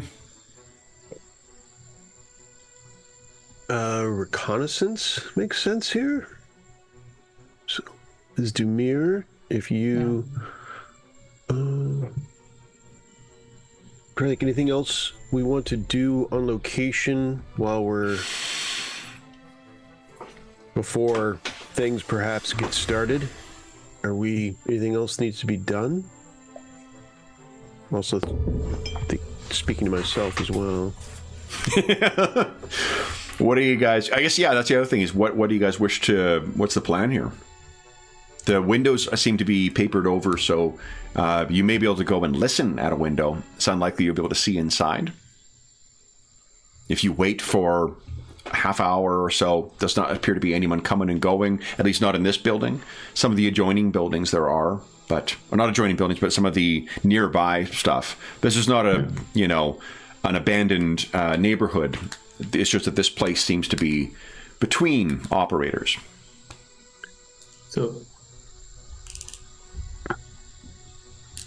Reconnaissance makes sense here. So, is Dumir, if you... Like anything else we want to do on location while we're... before things perhaps get started? Anything else needs to be done? Also, speaking to myself as well. What do you guys... I guess, yeah, that's the other thing is what do you guys wish to... What's the plan here? The windows seem to be papered over, so you may be able to go and listen at a window. It's unlikely you'll be able to see inside. If you wait for a half hour or so, does not appear to be anyone coming and going, at least not in this building. Some of the adjoining buildings there are, but... Or not adjoining buildings, but some of the nearby stuff. This is not an abandoned neighborhood. It's just that this place seems to be between operators. So,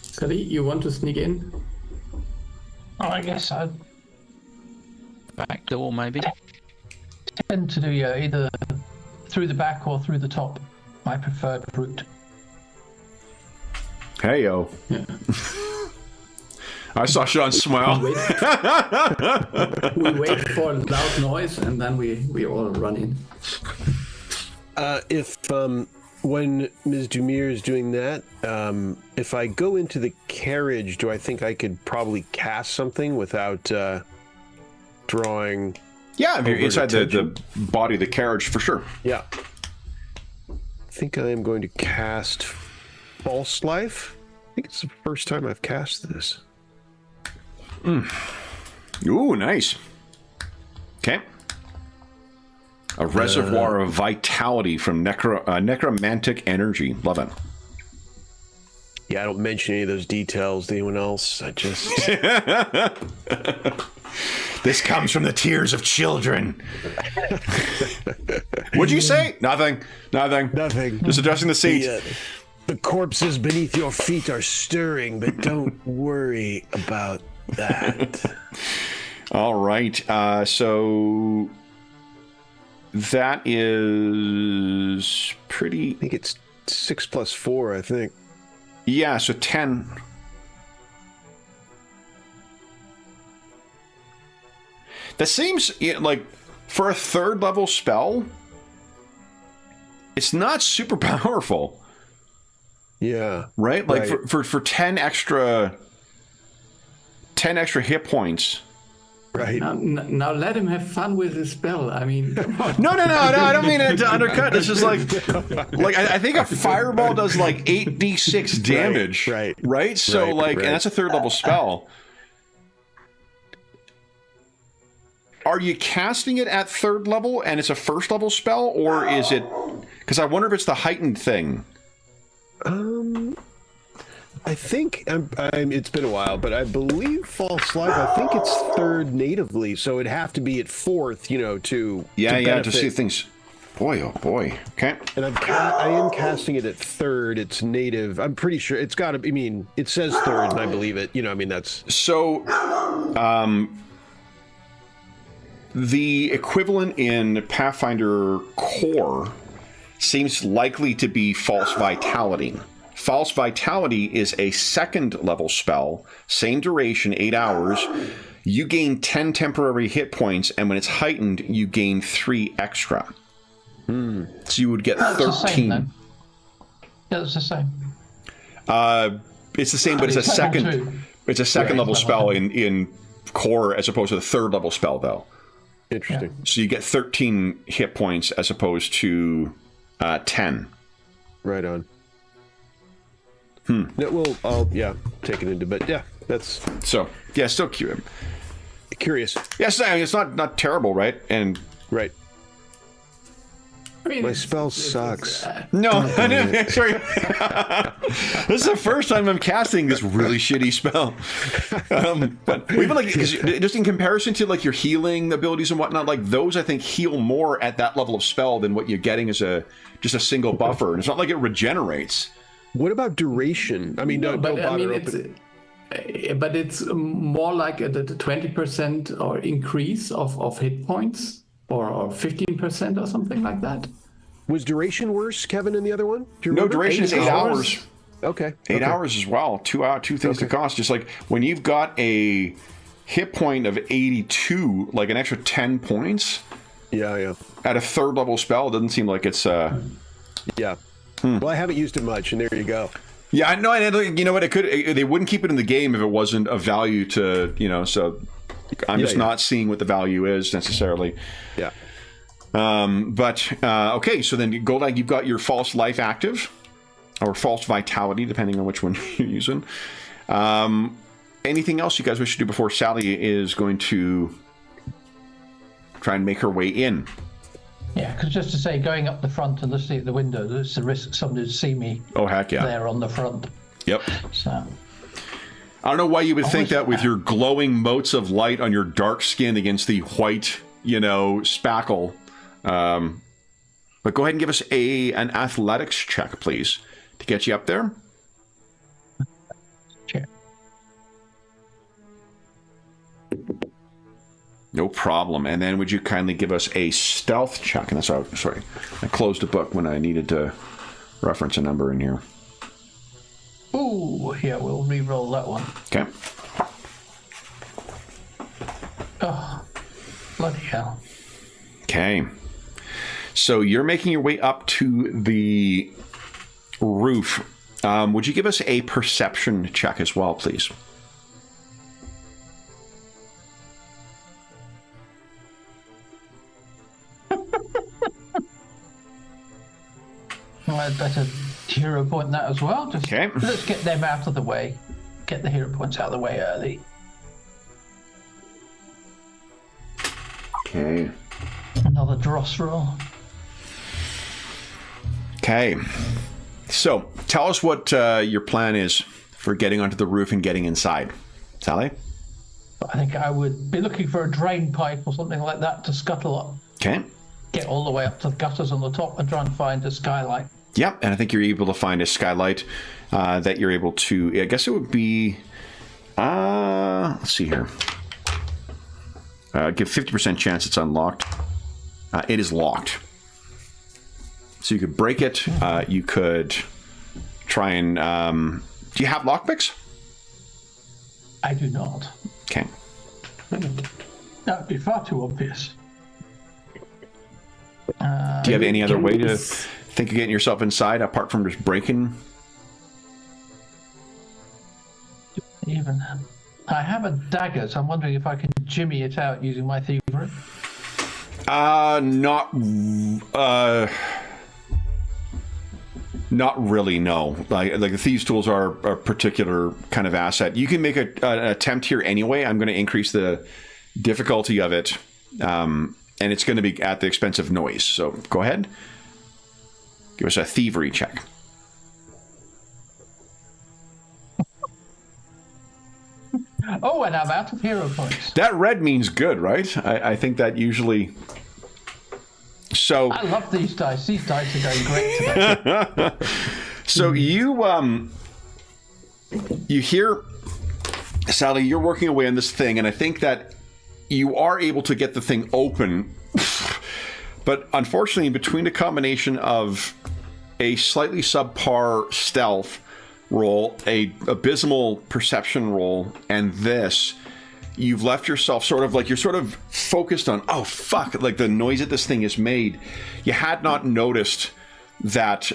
Sally, you want to sneak in? Oh, I guess I Back door, maybe. tend to do either through the back or through the top. My preferred route. Hey, yo. Yeah. I saw Sean smile. We wait for a loud noise and then we all run in. When Ms. Dumir is doing that, if I go into the carriage, do I think I could probably cast something without drawing? Yeah, if you're inside the body of the carriage, for sure. Yeah. I think I am going to cast False Life. I think it's the first time I've cast this. Ooh, nice. Okay. A reservoir of vitality from necromantic energy. Love it. Yeah, I don't mention any of those details to anyone else. I just... This comes from the tears of children. What'd you say? Nothing. Just adjusting the seat. The corpses beneath your feet are stirring, but don't worry about that. All right. So that is pretty... I think it's 6 + 4, I think. Yeah, so 10. That seems like for a 3rd level spell, it's not super powerful. Yeah. Right? Like for 10 extra hit points. Right. Now let him have fun with his spell. I mean, come on. No, I don't mean it to undercut. It's just like I think a fireball does like 8d6 damage. Right. So and that's a 3rd level spell. are you casting it at 3rd level and it's a 1st level spell, or is it? Because I wonder if it's the heightened thing. I think it's been a while, but I believe False Life. I think it's 3rd natively, so it'd have to be at 4th. To to see things. Boy, oh boy. Okay. And I am casting it at 3rd. It's native. I'm pretty sure it's got to. I mean, it says 3rd, and I believe it. That's so. The equivalent in Pathfinder Core seems likely to be False Vitality. False Vitality is a 2nd level spell, same duration, 8 hours. You gain 10 temporary hit points, and when it's heightened, you gain 3 extra. So you would get 13. The same, then. Yeah, it's the same. It's the same, but it's a second. It's a second level spell in Core as opposed to the 3rd level spell, though. Interesting. Yeah. So you get 13 hit points as opposed to 10. Right on. That I'll take it into, but that's so still curious. Yes, it's not terrible, right? And right. I mean, my spell sucks. No, sorry. This is the first time I'm casting this really shitty spell. But even just in comparison to your healing abilities and whatnot, those I think heal more at that level of spell than what you're getting as just a single buffer. And it's not like it regenerates. What about duration? I mean, don't bother but it's more like the 20% or increase of hit points. Or 15% or something like that. Was duration worse, Kevin, in the other one? Do you no, remember? duration is 8 hours. Okay. 8 hours as well. 2 things to cost. Just like when you've got a hit point of 82, like an extra 10 points. Yeah. At a 3rd level spell, it doesn't seem like it's. Yeah. Well, I haven't used it much, and there you go. Yeah, I know. And you know what? They wouldn't keep it in the game if it wasn't of value to So. I'm just not seeing what the value is necessarily. Yeah. Okay, so then Goldegg, you've got your false life active, or false vitality, depending on which one you're using. Anything else you guys wish to do before Sally is going to try and make her way in? Yeah, because just to say, going up the front and listening at the window, there's the risk somebody would see me. Oh, heck yeah. There on the front. Yep. So. I don't know why you would think that with your glowing motes of light on your dark skin against the white, spackle. But go ahead and give us an athletics check, please, to get you up there. Check. No problem. And then would you kindly give us a stealth check? And sorry, I closed a book when I needed to reference a number in here. Ooh, yeah, we'll re-roll that one. Okay. Oh, bloody hell. Okay. So you're making your way up to the roof. Would you give us a perception check as well, please? Well, I'd better hero point that as well. Just okay. Let's get them out of the way. Get the hero points out of the way early. Okay. Another dross roll. Okay. So, tell us what your plan is for getting onto the roof and getting inside. Sally? I think I would be looking for a drain pipe or something like that to scuttle up. Okay. Get all the way up to the gutters on the top and try and find a skylight. Yep, and I think you're able to find a skylight that you're able to... I guess it would be... let's see here. Give 50% chance it's unlocked. It is locked. So you could break it. You could try and... do you have lockpicks? I do not. Okay. That would be far too obvious. Do you have any other way to think of getting yourself inside apart from just breaking? Even I have a dagger, so I'm wondering if I can jimmy it out using my thievery. Not really, no. Like the thieves' tools are a particular kind of asset. You can make an attempt here anyway. I'm going to increase the difficulty of it And it's going to be at the expense of noise. So go ahead. Give us a thievery check. Oh, and I'm out of hero points. That red means good, right? I think that usually... So... I love these dice. These dice are going great today. So you hear, Sally, you're working away on this thing, and I think that you are able to get the thing open. But unfortunately, between a combination of a slightly subpar stealth roll, a abysmal perception roll, and this, you've left yourself sort of like you're sort of focused on, oh fuck, like the noise that this thing has made. You had not noticed that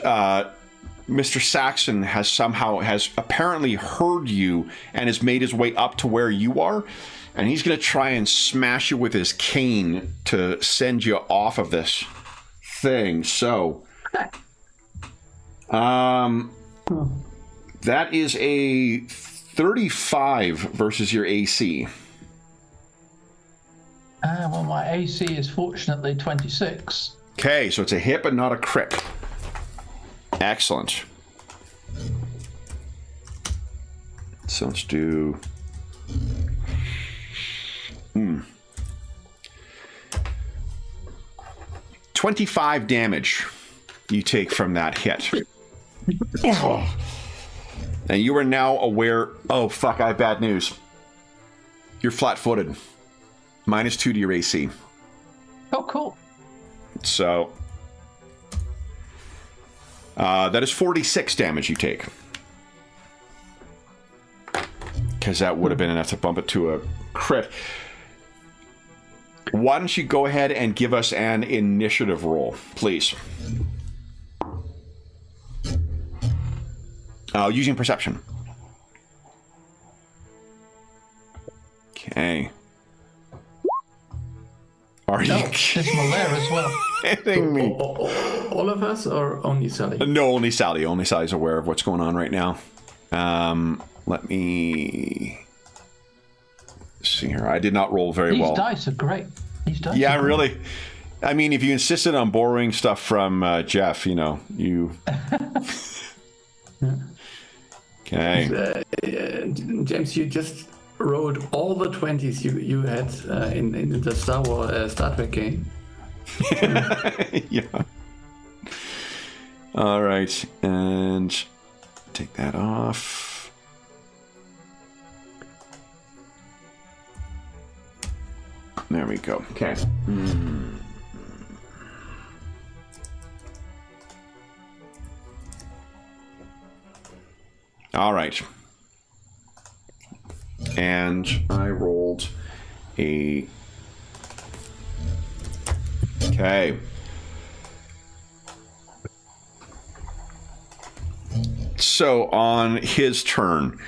Mr. Saxon has apparently heard you and has made his way up to where you are, and he's going to try and smash you with his cane to send you off of this thing. So, that is a 35 versus your AC. Well, my AC is fortunately 26. Okay, so it's a hit but not a crit. Excellent. So let's do... 25 damage you take from that hit. And you are now aware... Oh, fuck, I have bad news. You're flat-footed. -2 to your AC. Oh, cool. So... that is 46 damage you take. Because that would have been enough to bump it to a crit. Why don't you go ahead and give us an initiative roll, please? Using perception. Okay. Are you Dismal there as well. kidding me? All of us, or only Sally? No, only Sally. Only Sally's aware of what's going on right now. Let me see here. I did not roll very well. These dice are great. These dice. Yeah, are great. really. I mean, if you insisted on borrowing stuff from Jeff, you know, you... Okay. James, you just wrote all the 20s you had in the Star Trek game. Yeah. All right, and take that off. There we go. Okay. All right. And I rolled a... Okay. So on his turn,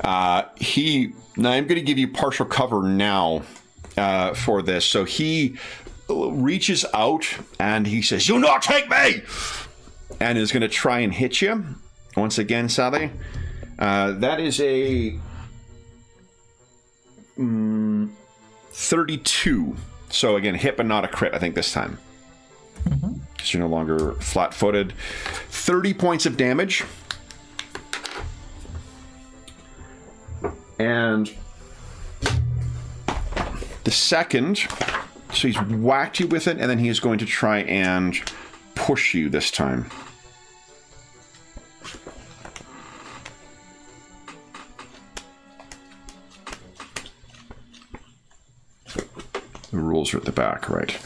now I'm going to give you partial cover now for this. So he reaches out and he says, "You'll not take me!" And is going to try and hit you. Once again, Sally. That is a 32. So again, hit but not a crit, I think, this time. Because you're no longer flat-footed. 30 points of damage. And the second, so he's whacked you with it, and then he is going to try and push you this time. The rules are at the back, right?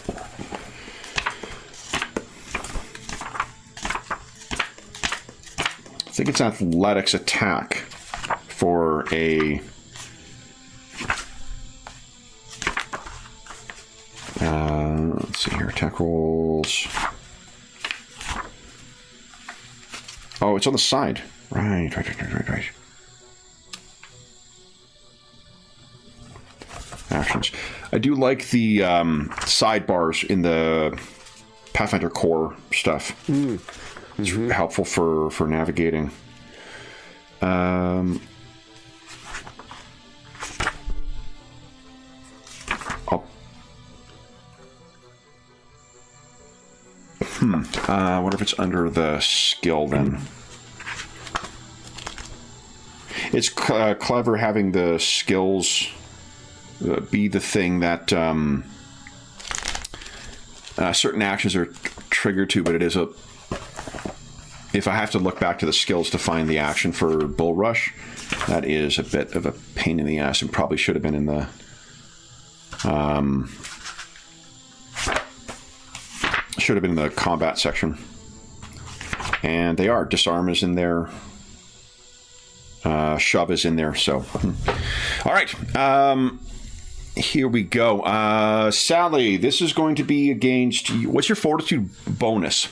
I think it's athletics attack for a... let's see here, attack rolls. Oh, it's on the side. Right. Actions. I do like the sidebars in the Pathfinder core stuff. It's helpful for navigating. What if it's under the skill then? It's clever having the skills be the thing that certain actions are triggered to, but it is a... If I have to look back to the skills to find the action for Bull Rush, that is a bit of a pain in the ass and probably should have been in the... should have been in the combat section. And they are. Disarm is in there. Shove is in there, so... All right. Here we go. Sally, this is going to be against... What's your fortitude bonus?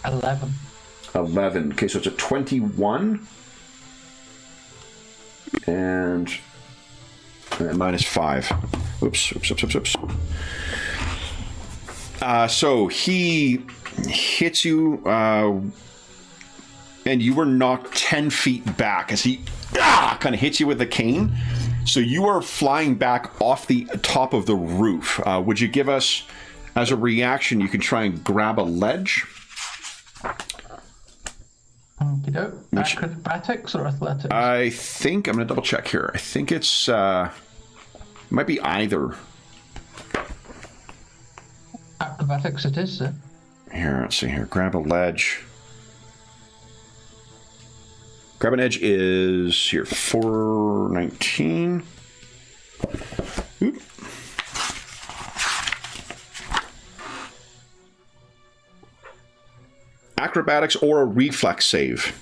11. 11. Okay, so it's a 21. And minus 5. Oops. So he hits you, and you were knocked 10 feet back as he kind of hits you with the cane. So you are flying back off the top of the roof. Would you give us, as a reaction, you can try and grab a ledge? Acrobatics or athletics? I think, I'm going to double check here. I think it's, it might be either. Acrobatics it is, sir. Here, let's see here. Grab a ledge. Grab an edge is here, 419. Oop. Acrobatics or a reflex save.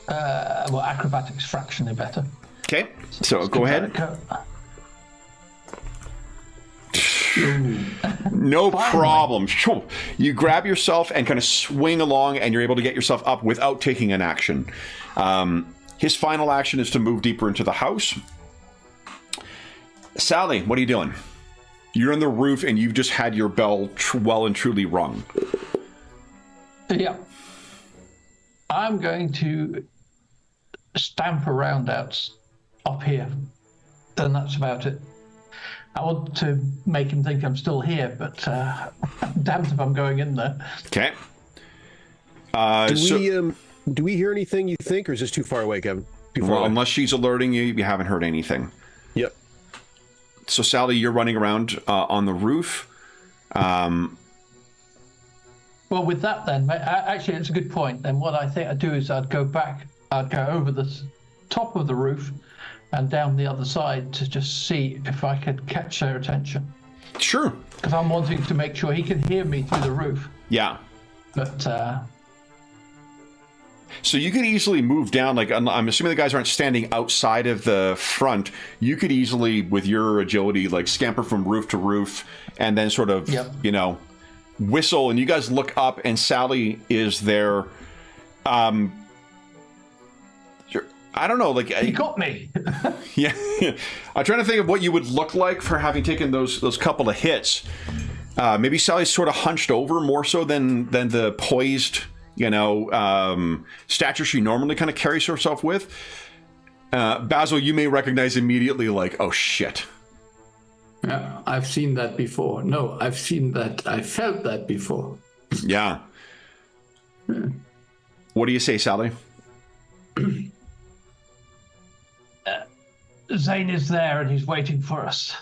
Well, acrobatics fractionally better. Okay, so go ahead. No problem. You grab yourself and kind of swing along, and you're able to get yourself up without taking an action. His final action is to move deeper into the house. Sally, what are you doing? You're on the roof, and you've just had your bell well and truly rung. Yeah. I'm going to stamp around up here. And that's about it. I want to make him think I'm still here, but damned if I'm going in there. Okay. Do we hear anything, you think, or is this too far away, Kevin? Well, unless she's alerting you, you haven't heard anything. Yep. So, Sally, you're running around on the roof. Well, with that then, actually, it's a good point. Then what I think I'd do is I'd go over the top of the roof and down the other side to just see if I could catch their attention. Sure. Because I'm wanting to make sure he can hear me through the roof. Yeah. But... So you could easily move down, like, I'm assuming the guys aren't standing outside of the front. You could easily, with your agility, like, scamper from roof to roof and then sort of, you know, whistle. And you guys look up, and Sally is there. I don't know, like... He got me! Yeah. I'm trying to think of what you would look like for having taken those couple of hits. Maybe Sally's sort of hunched over more so than the poised... stature she normally kind of carries herself with. Basil, you may recognize immediately, like, oh shit. Yeah, I've seen that before. No, I've seen that. I felt that before. Yeah. What do you say, Sally? Zane is there and he's waiting for us.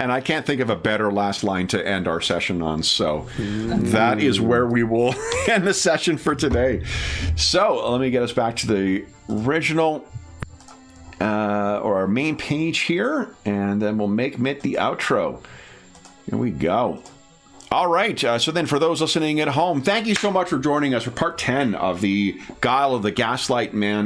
And I can't think of a better last line to end our session on, so that is where we will end the session for today. So let me get us back to the original, or our main page here, and then we'll make Mitt the outro. Here we go. All right, so then for those listening at home, thank you so much for joining us for part 10 of the Guile of the Gaslight Man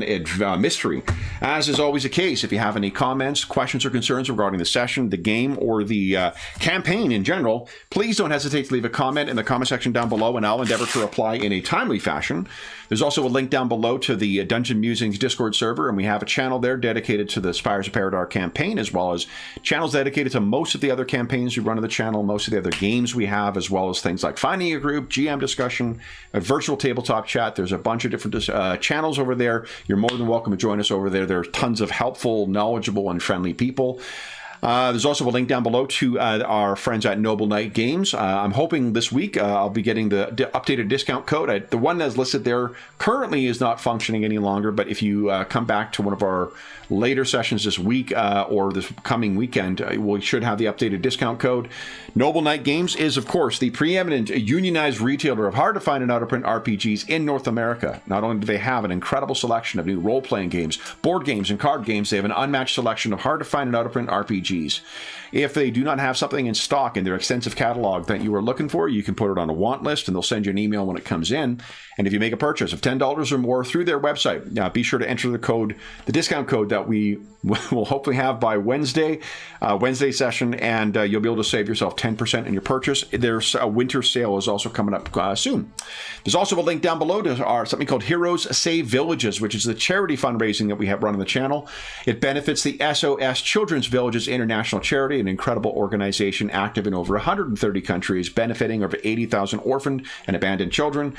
mystery. As is always the case, if you have any comments, questions, or concerns regarding the session, the game, or the campaign in general, please don't hesitate to leave a comment in the comment section down below, and I'll endeavor to reply in a timely fashion. There's also a link down below to the Dungeon Musings Discord server, and we have a channel there dedicated to the Spires of Paridar campaign, as well as channels dedicated to most of the other campaigns we run on the channel, most of the other games we have, as well as things like finding a group, GM discussion, a virtual tabletop chat. There's a bunch of different channels over there. You're more than welcome to join us over there. There are tons of helpful, knowledgeable, and friendly people. There's also a link down below to our friends at Noble Knight Games. I'm hoping this week I'll be getting the updated discount code. The one that's listed there currently is not functioning any longer, but if you come back to one of our later sessions this week or this coming weekend, we should have the updated discount code. Noble Knight Games is, of course, the preeminent unionized retailer of hard-to-find and out-of-print RPGs in North America. Not only do they have an incredible selection of new role-playing games, board games, and card games, they have an unmatched selection of hard-to-find and out-of-print RPGs. If they do not have something in stock in their extensive catalog that you are looking for, you can put it on a want list, and they'll send you an email when it comes in. And if you make a purchase of $10 or more through their website, be sure to enter the discount code that we will hopefully have by Wednesday session, and you'll be able to save yourself 10% in your purchase. There's a winter sale is also coming up soon. There's also a link down below to something called Heroes Save Villages, which is the charity fundraising that we have run on the channel. It benefits the SOS Children's Villages International Charity, an incredible organization active in over 130 countries, benefiting over 80,000 orphaned and abandoned children.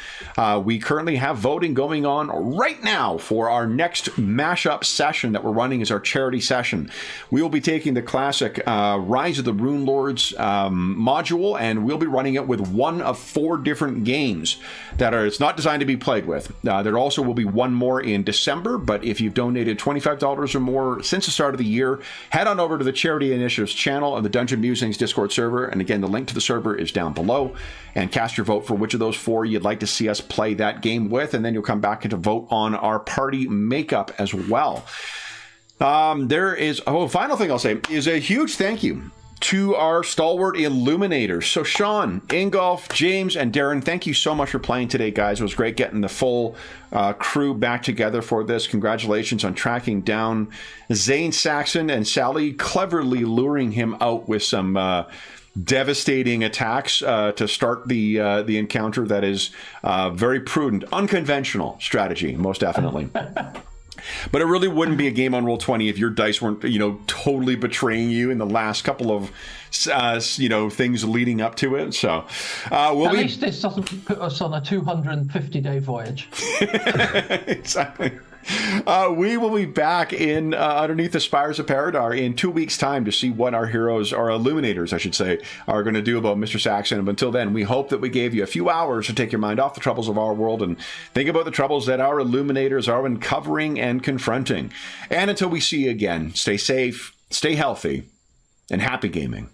We currently have voting going on right now for our next mashup session that we're running as our charity session. We will be taking the classic Rise of the Rune Lords module, and we'll be running it with one of 4 different games that it's not designed to be played with. There also will be one more in December, but if you've donated $25 or more since the start of the year, head on over to the Charity Initiatives channel on the Dungeon Musings Discord server, and again, the link to the server is down below, and cast your vote for which of those 4 you'd like to see us play that game with, and then you'll come back and to vote on our party makeup as well. There is, final thing I'll say is a huge thank you to our stalwart illuminators. So Sean, Ingolf, James, and Darren, thank you so much for playing today, guys. It was great getting the full crew back together for this. Congratulations on tracking down Zane Saxon and Sally, cleverly luring him out with some devastating attacks to start the encounter. That is very prudent, unconventional strategy, most definitely. But it really wouldn't be a game on Roll20 if your dice weren't, totally betraying you in the last couple of, things leading up to it. So, at least this doesn't put us on a 250-day voyage. Exactly. We will be back in underneath the Spires of Paridar in 2 weeks' time to see what our heroes, or illuminators, I should say, are going to do about Mr. Saxon. But until then, we hope that we gave you a few hours to take your mind off the troubles of our world and think about the troubles that our illuminators are uncovering and confronting. And until we see you again, stay safe, stay healthy, and happy gaming.